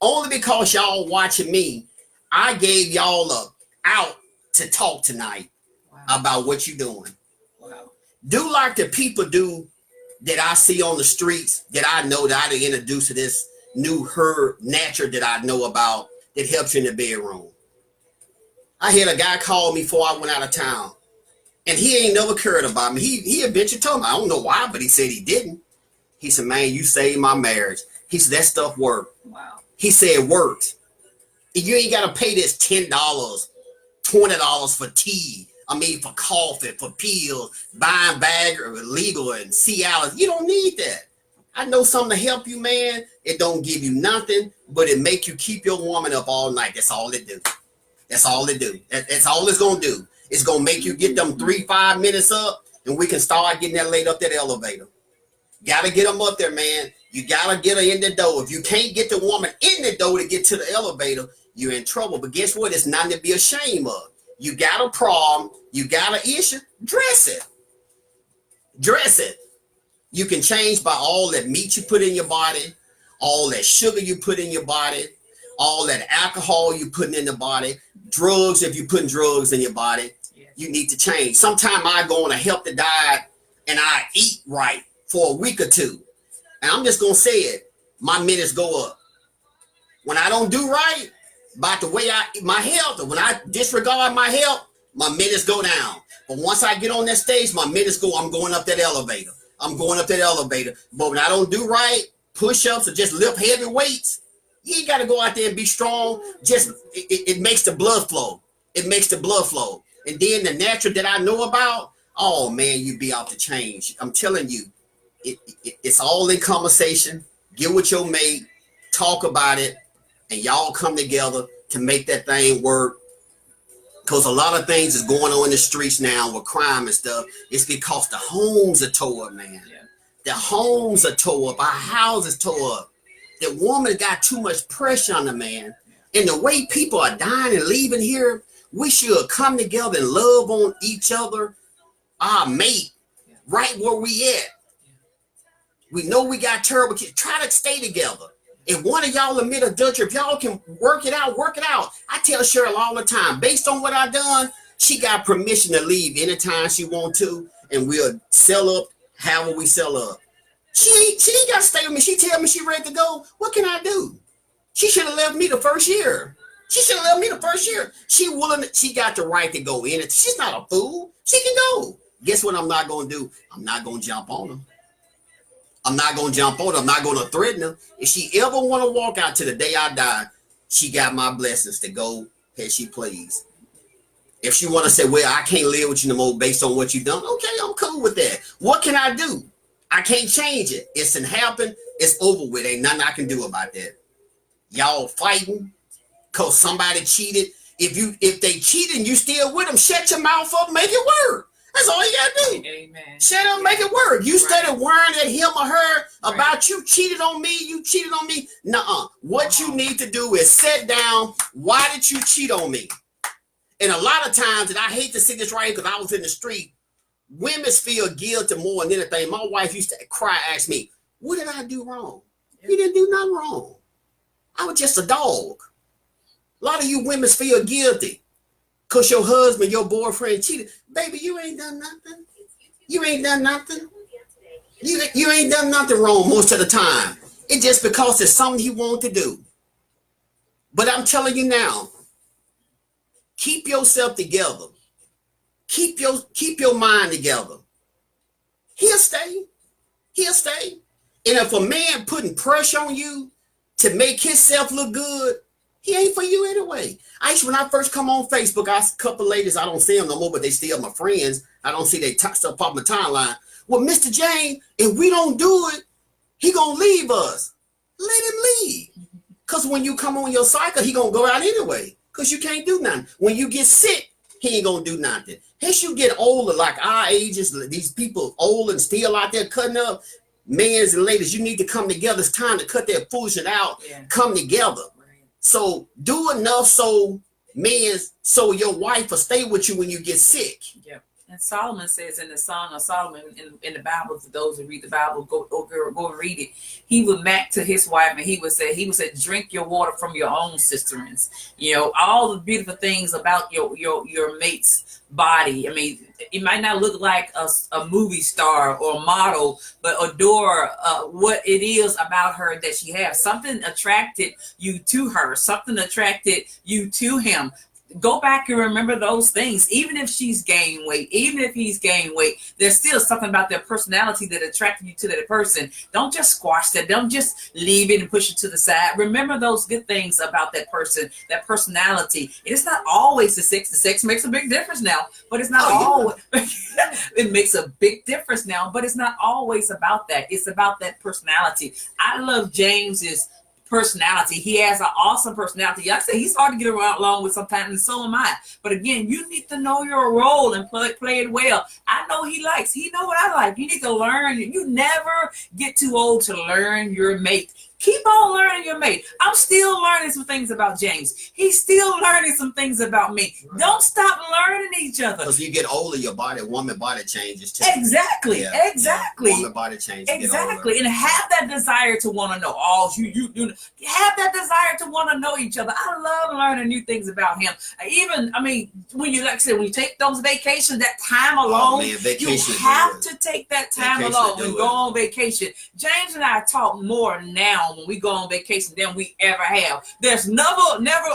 only because y'all watching me. I gave y'all a out to talk tonight about what you're doing. Do like the people do that I see on the streets, that I know, that I introduced to this new herb nature that I know about that helps you in the bedroom. I had a guy call me before I went out of town, and he ain't never cared about me. He eventually told me, I don't know why, but he said he didn't. He said, man, you saved my marriage. He said, that stuff worked. Wow. He said it worked. You ain't got to pay this $10, $20 for tea. I mean, for coffee, for pills, buying bag or legal and Cialis. You don't need that. I know something to help you, man. It don't give you nothing, but it make you keep your woman up all night. That's all it do. That's all it do. That's all it's going to do. It's going to make you get them 3-5 minutes up, and we can start getting that lady up that elevator. Got to get them up there, man. You got to get her in the door. If you can't get the woman in the door to get to the elevator, you're in trouble. But guess what? It's nothing to be ashamed of. You got a problem, you got an issue, dress it. Dress it. You can change by all that meat you put in your body, all that sugar you put in your body, all that alcohol you putting in the body, drugs, if you're putting drugs in your body, you need to change. Sometimes I go on a healthy diet and I eat right for a week or two. And I'm just going to say it, my minutes go up. When I don't do right, about the way my health, or when I disregard my health, my minutes go down. But once I get on that stage, my minutes go, I'm going up that elevator. I'm going up that elevator. But when I don't do right, push-ups or just lift heavy weights, you ain't got to go out there and be strong. Just, it makes the blood flow. It makes the blood flow. And then the natural that I know about, oh man, you be out to change. I'm telling you, it's all in conversation. Get with your mate, talk about it, and y'all come together to make that thing work. Because a lot of things is going on in the streets now with crime and stuff. It's because the homes are tore up, man. Yeah. The homes are tore up. Our houses tore up. The woman got too much pressure on the man. Yeah. And the way people are dying and leaving here, we should come together and love on each other, our mate, right where we at. We know we got terrible kids. Try to stay together. If one of y'all admit adultery, if y'all can work it out, work it out. I tell Cheryl all the time, based on what I done, she got permission to leave anytime she want to, and we'll sell up however we sell up. She ain't got to stay with me. She tell me she ready to go. What can I do? She should have left me the first year. She should have left me the first year. She got the right to go in it. She's not a fool. She can go. Guess what I'm not going to do? I'm not going to jump on her. I'm not going to jump on her. I'm not going to threaten her. If she ever want to walk out to the day I die, she got my blessings to go as she please. If she want to say, well, I can't live with you no more based on what you done, okay, I'm cool with that. What can I do? I can't change it. It's done happened. It's over with. Ain't nothing I can do about that. Y'all fighting, because somebody cheated. If they cheated and you still with them, shut your mouth up, make it work. That's all you gotta do. Amen. Shut up, make it work. You started worrying at him or her about Right. you cheated on me, you cheated on me. Nuh-uh. What you need to do is sit down. Why did you cheat on me? And a lot of times, and I hate to say this right here because I was in the street, women feel guilty more than anything. My wife used to cry, ask me, what did I do wrong? You didn't do nothing wrong. I was just a dog. A lot of you women feel guilty because your husband, your boyfriend cheated. Baby, you ain't done nothing. You ain't done nothing. You ain't done nothing wrong most of the time. It's just because it's something he wanted to do. But I'm telling you now, keep yourself together. Keep your mind together. He'll stay. He'll stay. And if a man putting pressure on you to make himself look good, he ain't for you anyway. When I first come on Facebook, I see a couple ladies, I don't see them no more, but they still my friends. I don't see they stuff pop my timeline. Well, Mr. James, if we don't do it, he gonna leave us. Let him leave. Because when you come on your cycle, he gonna go out anyway. Because you can't do nothing. When you get sick, he ain't gonna do nothing. As you get older, like our ages, these people old and still out there cutting up, men and ladies, you need to come together. It's time to cut that foolishness out. Yeah. Come together. So do enough so your wife will stay with you when you get sick. Yep. And Solomon says in the Song of Solomon in the Bible, for those who read the Bible, go and read it. He would mack to his wife and he would say, drink your water from your own cisterns. You know, all the beautiful things about your mate's body. I mean, it might not look like a movie star or a model, but adore what it is about her that she has. Something attracted you to her. Something attracted you to him. Go back and remember those things. Even if she's gained weight, even if he's gained weight, there's still something about their personality that attracted you to that person. Don't just squash that. Don't just leave it and push it to the side. Remember those good things about that person, that personality. It's not always the sex. The sex makes a big difference now, but it's not always. It makes a big difference now, but it's not always about that. It's about that personality. I love James's personality. He has an awesome personality. Like I say, he's hard to get along with sometimes, and so am I. But again, you need to know your role and play it well. I know he know what I like. You need to learn. You never get too old to learn your mate. Keep on learning your mate. I'm still learning some things about James. He's still learning some things about me. Right. Don't stop learning each other. Because you get older, woman body changes too. Exactly. Yeah. Exactly. Woman body changes. Exactly. And have that desire to want to know. You have that desire to want to know each other. I love learning new things about him. When you, like I said, when you take those vacations, that time alone, you have to take that time alone and go on vacation. James and I talk more now when we go on vacation than we ever have. There's never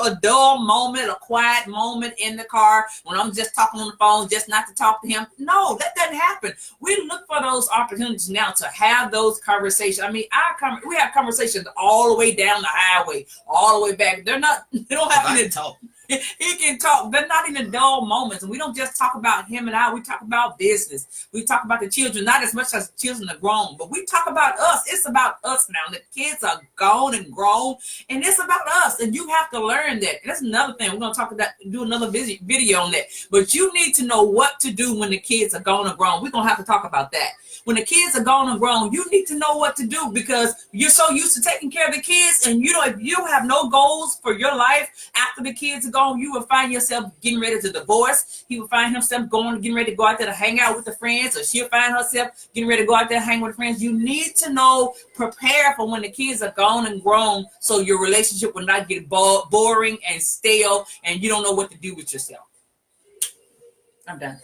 a dull moment, a quiet moment in the car when I'm just talking on the phone, just not to talk to him. No, that doesn't happen. We look for those opportunities now to have those conversations. We have conversations all the way down the highway, all the way back. They don't have to talk. He can talk. They're not even dull moments. And we don't just talk about him and I. We talk about business. We talk about the children, not as much as the children are grown, but we talk about us. It's about us now. The kids are gone and grown, and it's about us. And you have to learn that. That's another thing. We're going to talk about, do another video on that. But you need to know what to do when the kids are gone and grown. We're going to have to talk about that. When the kids are gone and grown, you need to know what to do because you're so used to taking care of the kids. And if you have no goals for your life after the kids are gone, you will find yourself getting ready to divorce. He will find himself getting ready to go out there to hang out with the friends, or she'll find herself getting ready to go out there and hang with friends. You need to prepare for when the kids are gone and grown so your relationship will not get boring and stale and you don't know what to do with yourself. I'm done.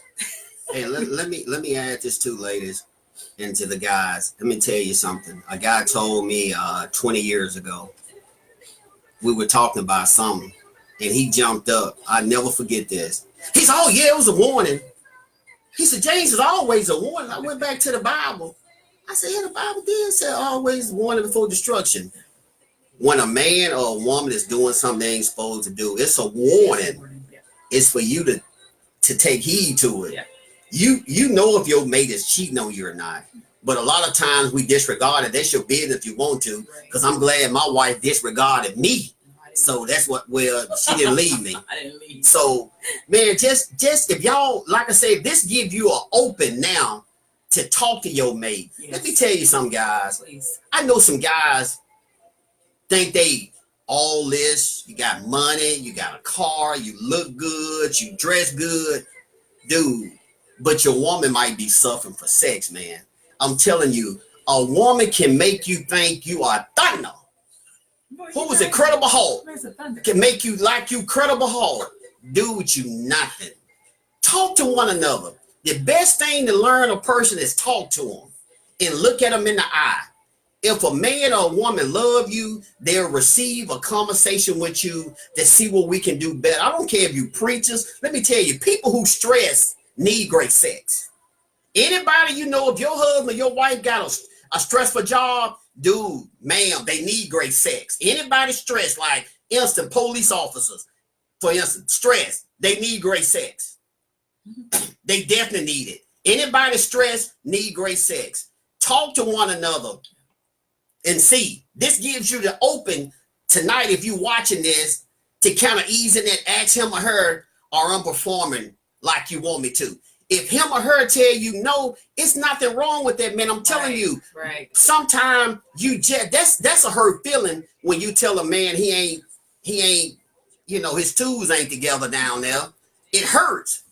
Hey, let me add this too, ladies. And to the guys, let me tell you something. A guy told me 20 years ago, we were talking about something, and he jumped up. I never forget this. He said, oh, yeah, it was a warning. He said, James, is always a warning. I went back to the Bible. I said, yeah, the Bible did say always warning before destruction. When a man or a woman is doing something they ain't supposed to do, it's a warning. It's for you to take heed to it. Yeah. You know if your mate is cheating on you or not. But a lot of times we disregard it. That's your business if you want to. Because I'm glad my wife disregarded me So that's what. Well, she didn't leave me. I didn't leave. So, man, just if y'all, like I said, this give you an open now to talk to your mate. Yes. Let me tell you some guys. Please. I know some guys think they all this. You got money, you got a car, you look good, you dress good, dude. But your woman might be suffering for sex, man. I'm telling you, a woman can make you think you are thunder. Who was Incredible Hulk? Can make you like you Credible Hulk. Dude, you nothing. Talk to one another. The best thing to learn a person is talk to them and look at them in the eye. If a man or a woman love you, they'll receive a conversation with you to see what we can do better. I don't care if you preachers. Let me tell you, people who stress need great sex. Anybody you know, if your husband or your wife got a stressful job, dude, ma'am, they need great sex. Anybody stressed, like instant police officers, for instance, stress, they need great sex. They definitely need it. Anybody stressed need great sex. Talk to one another and see. This gives you the open tonight, if you watching this, to kind of ease in and ask him or her, are I'm performing like you want me to. If him or her tell you no, it's nothing wrong with that, man. I'm telling you. Right. Sometimes you just that's a hurt feeling when you tell a man he ain't, you know, his tools ain't together down there. It hurts.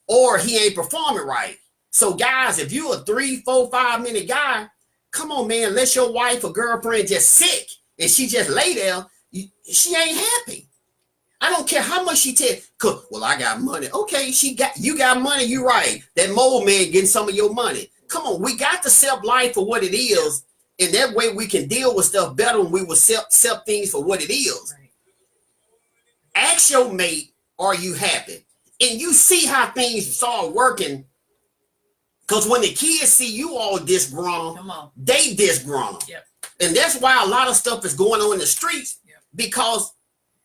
Or he ain't performing right. So guys, if you a 3, 4, 5 minute guy, come on, man, let your wife or girlfriend just sick and she just lay there, she ain't happy. I don't care how much she tell. Well, I got money. Okay, you got money. You right. That mole man getting some of your money. Come on, we got to accept life for what it is, and that way we can deal with stuff better when we will accept things for what it is. Right. Ask your mate, are you happy? And you see how things start working. Because when the kids see you all disgruntled, they disgruntled. Yep. And that's why a lot of stuff is going on in the streets, because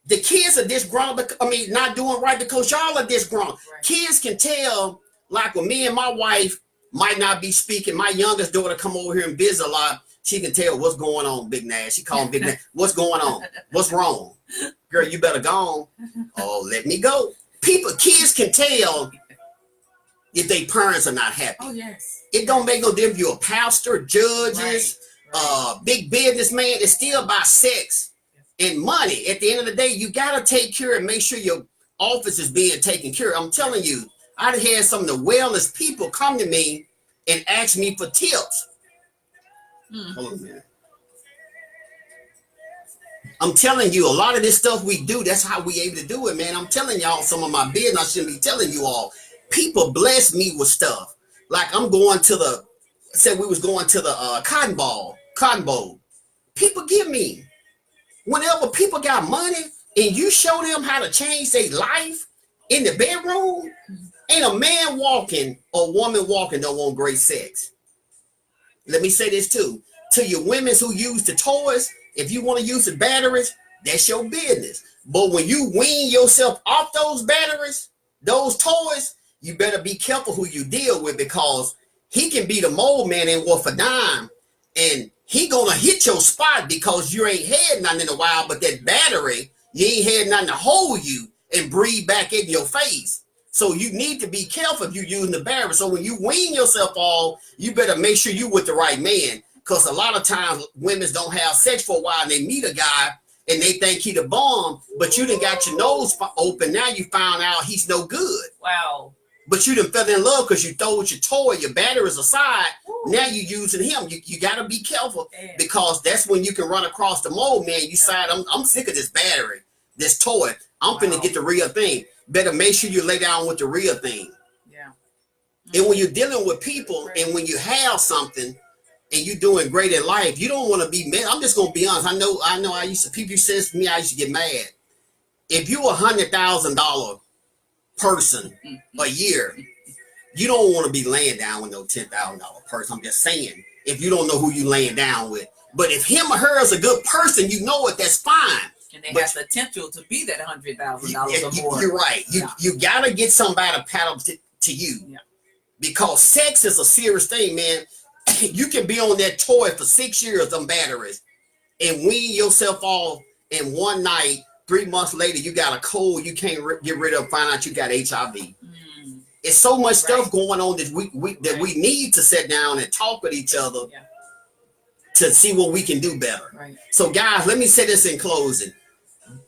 the kids are disgruntled. I mean, not doing right because y'all are disgruntled. Right. Kids can tell, like when me and my wife might not be speaking, my youngest daughter come over here and visit a lot. She can tell what's going on, Big Nash. She call him Big Nash. What's going on? What's wrong? Girl, you better go on. Oh, let me go. Kids can tell if their parents are not happy. Oh, yes. It don't make no difference. You're a pastor, judges, big businessman. It's still about sex and money. At the end of the day, you got to take care and make sure your office is being taken care of. I'm telling you, I've had some of the wellness people come to me and ask me for tips. Hold on a minute. I'm telling you, a lot of this stuff we do, that's how we able to do it, man. I'm telling y'all some of my business I shouldn't be telling you all. People bless me with stuff. Like I'm going to said we was going to the Cotton Bowl. People give me. Whenever people got money and you show them how to change their life in the bedroom, ain't a man walking or woman walking don't want great sex. Let me say this too. To your women who use the toys, if you want to use the batteries, that's your business. But when you wean yourself off those batteries, those toys, you better be careful who you deal with, because he can be the mold man in Wolf a Dime, and he gonna hit your spot because you ain't had nothing in a while, but that battery, you ain't had nothing to hold you and breathe back in your face. So you need to be careful if you're using the battery. So when you wean yourself off, you better make sure you with the right man. Because a lot of times women don't have sex for a while and they meet a guy and they think he the bomb, but you done got your nose open. Now you found out he's no good. Wow. But you done fell in love because you throw your toy, your batteries aside. Ooh. Now you using him. You got to be careful. Damn. Because that's when you can run across the mold, man. You decide, I'm sick of this battery, this toy. I'm finna get the real thing. Better make sure you lay down with the real thing. Yeah. And when you're dealing with people and when you have something and you're doing great in life, you don't want to be mad. I'm just going to be honest. I know people say this to me, I used to get mad. If you're $100,000 person a year, you don't want to be laying down with no $10,000 person. I'm just saying, if you don't know who you laying down with. But if him or her is a good person, you know it, that's fine. And they have the potential to be that $100,000 or more. You're right. You got to get somebody to paddle to you. Yeah. Because sex is a serious thing, man. You can be on that toy for 6 years, them batteries, and wean yourself off in one night 3 months later, you got a cold you can't get rid of, find out you got HIV. Mm. It's so much stuff going on that we need to sit down and talk with each other to see what we can do better. Right. So guys, let me say this in closing.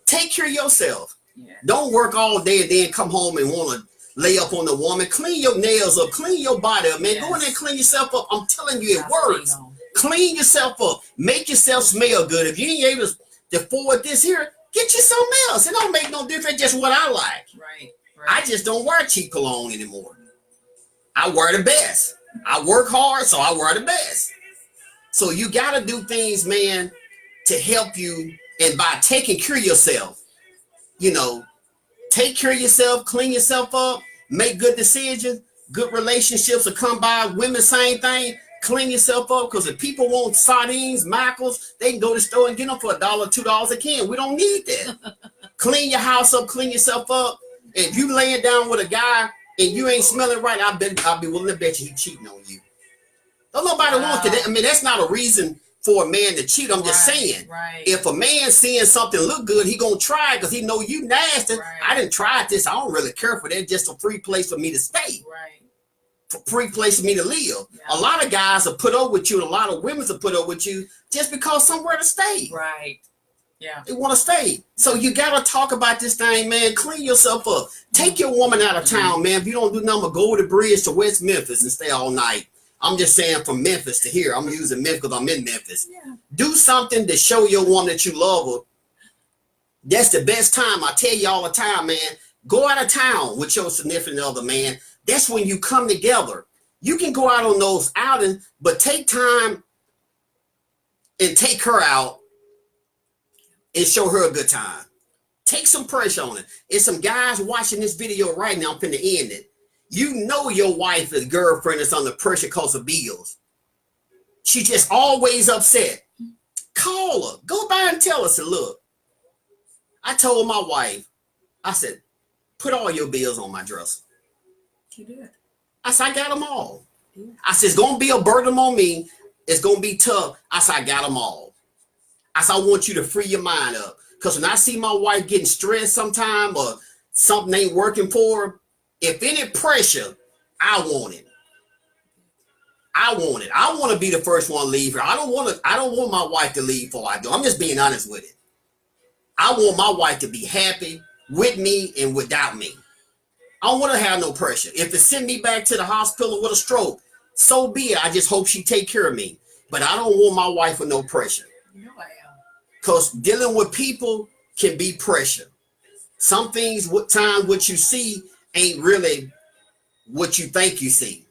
Take care of yourself. Yeah. Don't work all day and then come home and want to lay up on the woman. Clean your nails up. Clean your body up, man. Yes. Go in there and clean yourself up. I'm telling you, it That's works. Clean yourself up. Make yourself smell good. If you ain't able to afford this here, get you something else. It don't make no difference. Just what I like. Right. I just don't wear cheap cologne anymore. I wear the best. I work hard, so I wear the best. So you got to do things, man, to help you. And by taking care of yourself, you know, take care of yourself, clean yourself up, make good decisions. Good relationships will come by. Women, same thing. Clean yourself up, because if people want sardines, mackerels, they can go to the store and get them for $1, $2 a can. We don't need that. Clean your house up, clean yourself up. And if you laying down with a guy and you ain't smelling right, I'll be willing to bet you he cheating on you. Don't nobody want that. I mean, that's not a reason for a man to cheat. I'm just saying, if a man seeing something look good, he gonna try it because he know you nasty. I didn't try this. I don't really care for that. Just a free place for me to stay. Free place for me to live. A lot of guys will put up with you, and a lot of women will put up with you just because somewhere to stay. They want to stay. So you got to talk about this thing, man. Clean yourself up. Take your woman out of town, man. If you don't do nothing, go to the bridge to West Memphis and stay all night. I'm just saying from Memphis to here. I'm using Memphis because I'm in Memphis. Do something to show your woman that you love her. That's the best time. I tell you all the time, man. Go out of town with your significant other, man. That's when you come together. You can go out on those outings, but take time and take her out and show her a good time. Take some pressure on it. There's some guys watching this video right now. I'm finna end it. You know your wife or girlfriend is under pressure because of bills. She just always upset. Call her. Go by and tell her, say, look, I told my wife, I said, put all your bills on my dresser. She did. I said, I got them all. I said, it's going to be a burden on me. It's going to be tough. I said, I got them all. I said, I want you to free your mind up. Because when I see my wife getting stressed sometime or something ain't working for her, if any pressure, I want it. I want it. I want to be the first one to leave her. I don't want my wife to leave before I do. I'm just being honest with it. I want my wife to be happy with me and without me. I don't want to have no pressure. If it send me back to the hospital with a stroke, so be it. I just hope she take care of me. But I don't want my wife with no pressure. No, I am. Because dealing with people can be pressure. Some things, what you see ain't really what you think you see.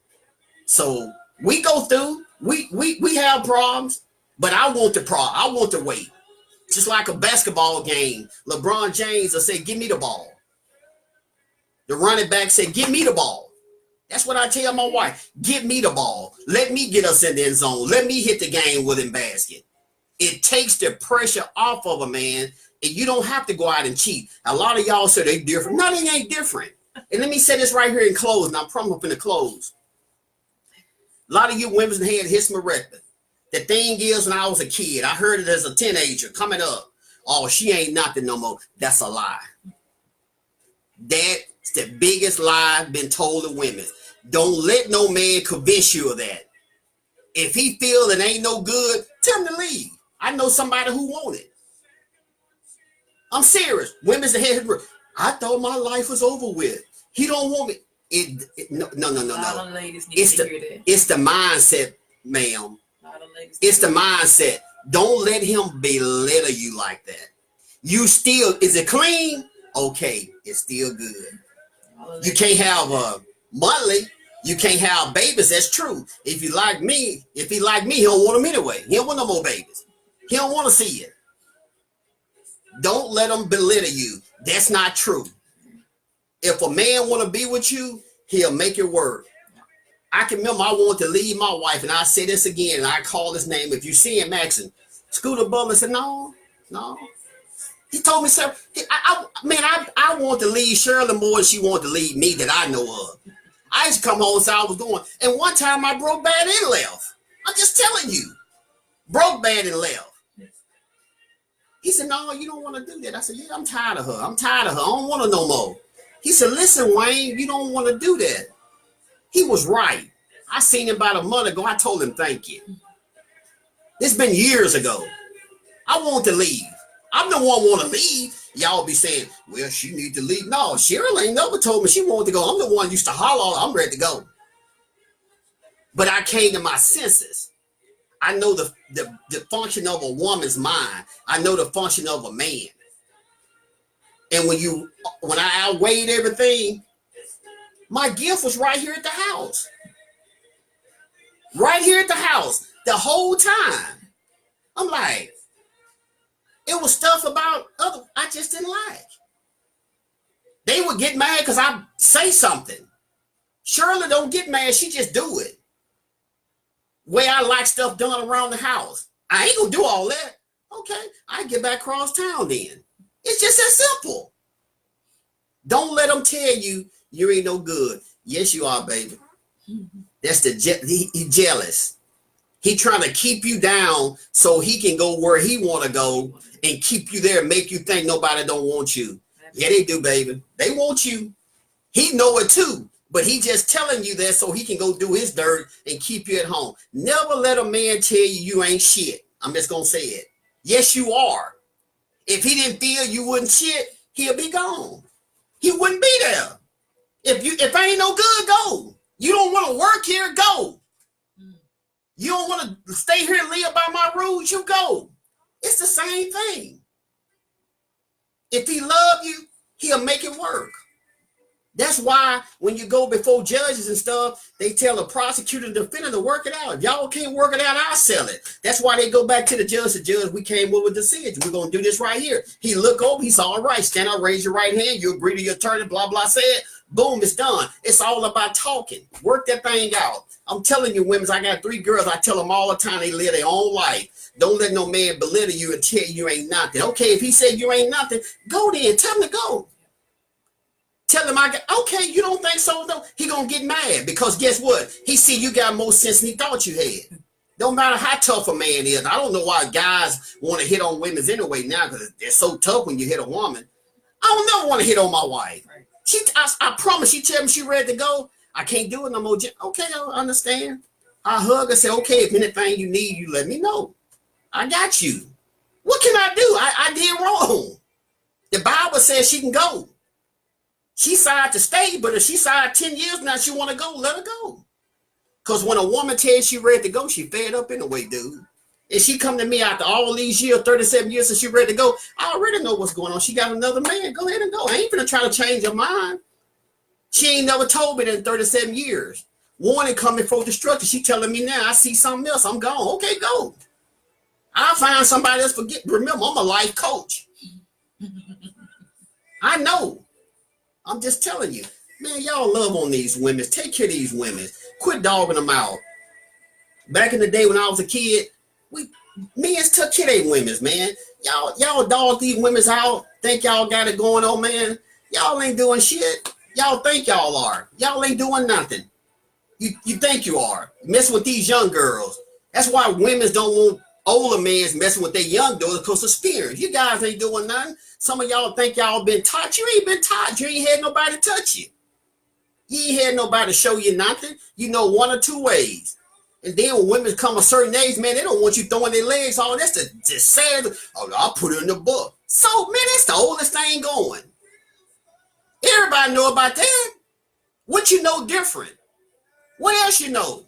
So we go through, we have problems, but I want the weight. Just like a basketball game, LeBron James will say, give me the ball. The running back said, give me the ball. That's what I tell my wife. Give me the ball. Let me get us in the end zone. Let me hit the game within basket. It takes the pressure off of a man, and you don't have to go out and cheat. A lot of y'all say they different. No, they ain't different. And let me say this right here in close, and I promise I'm finna close. A lot of you women had hysterectomy. The thing is, when I was a kid, I heard it as a teenager coming up. Oh, she ain't nothing no more. That's a lie. That's the biggest lie been told to women. Don't let no man convince you of that. If he feel it ain't no good, tell him to leave. I know somebody who want it. I'm serious. Women's the head. I thought my life was over with. He don't want me. No. All the ladies need to hear that. It's the mindset, ma'am. It's the mindset. Don't let him belittle you like that. You still, is it clean? Okay, it's still good. You can't have a monthly. You can't have babies. That's true. If he like me, he don't want them anyway. He don't want no more babies. He don't want to see it. Don't let him belittle you. That's not true. If a man want to be with you, he'll make it work. I can remember I wanted to leave my wife, and I say this again, and I call his name. If you see him, Maxon, Scooter Butler said, no. He told me, sir, I want to leave Shirley more than she wanted to leave me that I know of. I used to come home and say I was doing. And one time I broke bad and left. I'm just telling you. Broke bad and left. He said, no, you don't want to do that. I said, yeah, I'm tired of her. I'm tired of her. I don't want her no more. He said, listen, Wayne, you don't want to do that. He was right. I seen him about a month ago. I told him, thank you. This been years ago. I want to leave. I'm the one want to leave. Y'all be saying, well, she need to leave. No, Cheryl ain't never told me she wanted to go. I'm the one used to holler, I'm ready to go. But I came to my senses. I know the function of a woman's mind. I know the function of a man. And when I outweighed everything, my gift was right here at the house. Right here at the house. The whole time. I'm like, it was stuff about other I just didn't like. They would get mad because I say something. Shirley don't get mad, she just do it. Way I like stuff done around the house. I ain't gonna do all that. Okay, I get back across town then. It's just that simple. Don't let them tell you you ain't no good. Yes, you are, baby. That's he jealous. He trying to keep you down so he can go where he want to go and keep you there, make you think nobody don't want you. Yeah, they do, baby. They want you. He know it too, but he just telling you that so he can go do his dirt and keep you at home. Never let a man tell you ain't shit. I'm just going to say it. Yes, you are. If he didn't feel you wouldn't shit, he'll be gone. He wouldn't be there. If I ain't no good, go. You don't want to work here, go. You don't want to stay here and live by my rules, you go. It's the same thing. If he love you, he'll make it work. That's why when you go before judges and stuff, they tell the prosecutor and defendant to work it out. If y'all can't work it out, I'll sell it. That's why they go back to the judge. The judge, we came with a decision. We're going to do this right here. He look over, he said, all right, stand up, raise your right hand. You agree to your attorney, blah, blah, said. Boom, it's done. It's all about talking. Work that thing out. I'm telling you, women, I got 3 girls. I tell them all the time they live their own life. Don't let no man belittle you and tell you ain't nothing. Okay, if he said you ain't nothing, go then. Tell him to go. Tell him okay, you don't think so though? He gonna get mad because guess what? He see you got more sense than he thought you had. Don't matter how tough a man is. I don't know why guys want to hit on women anyway now because they're so tough when you hit a woman. I don't never want to hit on my wife. I promise she tell me she ready to go. I can't do it no more. Okay, I understand. I hug her, say, okay, if anything you need, you let me know. I got you. What can I do? I did wrong. The Bible says she can go. She decided to stay, but if she decided 10 years now she want to go, let her go. Because when a woman tells she ready to go, she fed up anyway, dude. And she come to me after all these years, 37 years since she ready to go, I already know what's going on. She got another man. Go ahead and go. I ain't gonna try to change her mind. She ain't never told me that in 37 years. Warning coming for destruction. She telling me now, I see something else. I'm gone. Okay, go. I'll find somebody else. Remember, I'm a life coach. I know. I'm just telling you. Man, y'all love on these women. Take care of these women. Quit dogging them out. Back in the day when I was a kid, men took care of their women, man. Y'all dog these women out. Think y'all got it going on, man. Y'all ain't doing shit. Y'all think y'all are. Y'all ain't doing nothing. You think you are. Messing with these young girls. That's why women don't want older men messing with their young daughters because of experience. You guys ain't doing nothing. Some of y'all think y'all been taught. You ain't been taught. You ain't had nobody touch you. You ain't had nobody show you nothing. You know 1 or 2 ways. And then when women come a certain age, man, they don't want you throwing their legs all. That's the sad. Oh, I'll put it in the book. So, man, that's the oldest thing going. Everybody know about that. What you know different? What else you know?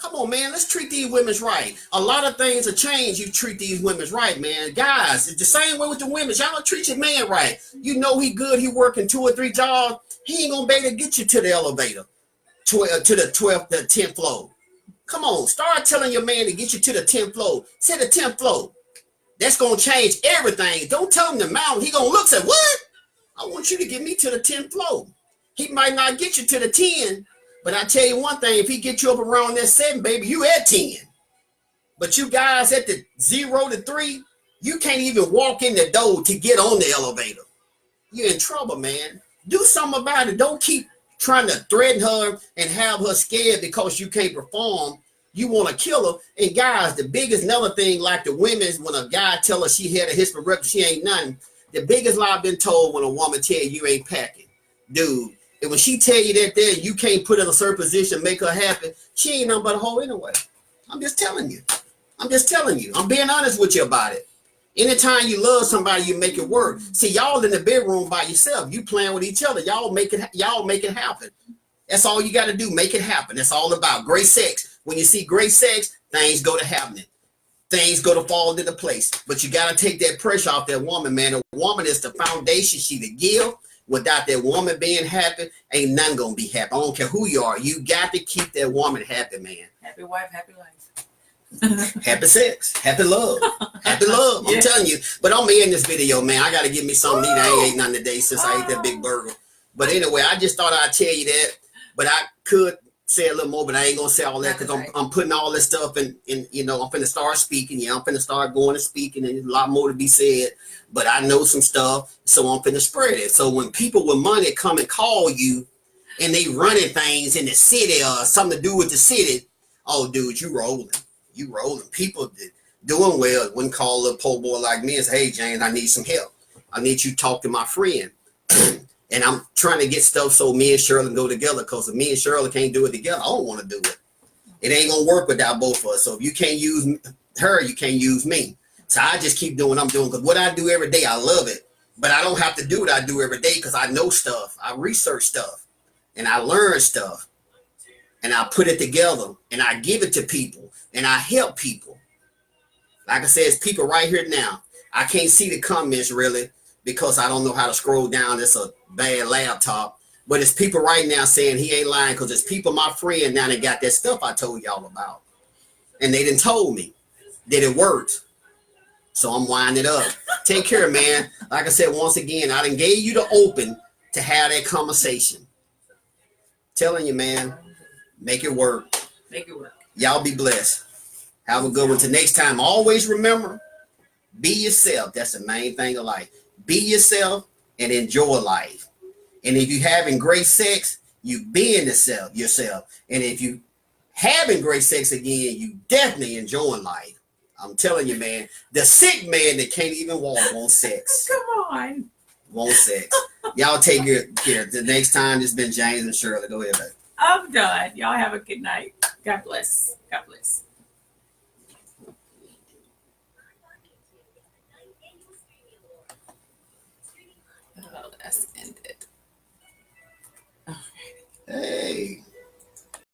Come on, man. Let's treat these women right. A lot of things have changed. You treat these women right, man. Guys, it's the same way with the women. Y'all treat your man right. You know he good. He working 2 or 3 jobs. He ain't gonna be able to get you to the elevator, to the 12th, the 10th floor. Come on, start telling your man to get you to the 10th floor. Say the 10th floor. That's gonna change everything. Don't tell him the mountain. He gonna look and say, what? I want you to get me to the 10th floor. He might not get you to the 10, but I tell you one thing, if he get you up around that 7, baby, you at 10. But you guys at the 0 to 3, you can't even walk in the door to get on the elevator. You're in trouble, man. Do something about it. Don't keep trying to threaten her and have her scared because you can't perform You want to kill her. And guys, the biggest another thing, like the women's, when a guy tell her she had a hysterectomy, she ain't nothing. The biggest lie I've been told when a woman tell you ain't packing, dude. And when she tell you that there, you can't put her in a certain position, make her happy. She ain't nothing but a hoe anyway. I'm just telling you. I'm just telling you. I'm being honest with you about it. Anytime you love somebody, you make it work. See, y'all in the bedroom by yourself. You playing with each other. Y'all make it happen. That's all you got to do. Make it happen. That's all about great sex. When you see great sex, things go to happening. Things go to fall into place. But you got to take that pressure off that woman, man. A woman is the foundation. She the give. Without that woman being happy, ain't nothing gonna be happy. I don't care who you are. You got to keep that woman happy, man. Happy wife, happy life. Happy sex, happy love, happy love. I'm telling you. But I'm in this video, man. I gotta give me something to eat. I ain't ate nothing today since I ate that big burger. But anyway, I just thought I'd tell you that. But I could say a little more, but I ain't gonna say all that because I'm putting all this stuff in. You know, I'm finna start speaking. Yeah, I'm finna start going and speaking, and there's a lot more to be said. But I know some stuff, so I'm finna spread it. So when people with money come and call you, and they running things in the city or something to do with the city, oh, dude, you rolling. You rolling. People doing well wouldn't call a poor boy like me and say, hey, James, I need some help. I need you to talk to my friend. And I'm trying to get stuff so me and Shirley go together, because if me and Shirley can't do it together, I don't want to do it. It ain't going to work without both of us. So if you can't use her, you can't use me. So I just keep doing what I'm doing, because what I do every day, I love it. But I don't have to do what I do every day because I know stuff. I research stuff and I learn stuff and I put it together and I give it to people and I help people. Like I said, it's people right here now. I can't see the comments really because I don't know how to scroll down. It's a bad laptop. But it's people right now saying he ain't lying, because it's people, my friend, now that got that stuff I told y'all about. And they done told me that it worked. So I'm winding it up. Take care, man. Like I said, once again, I done gave you the open to have that conversation. Telling you, man, make it work. Make it work. Y'all be blessed. Have a good one. Till next time, always remember, be yourself. That's the main thing of life. Be yourself and enjoy life. And if you having great sex, you being yourself. And if you having great sex again, you definitely enjoying life. I'm telling you, man, the sick man that can't even walk wants sex. Come on. Wants sex. Y'all take good care. The next time, it's been James and Shirley. Go ahead, baby. I'm done. Y'all have a good night. God bless. God bless. Oh, that's the end.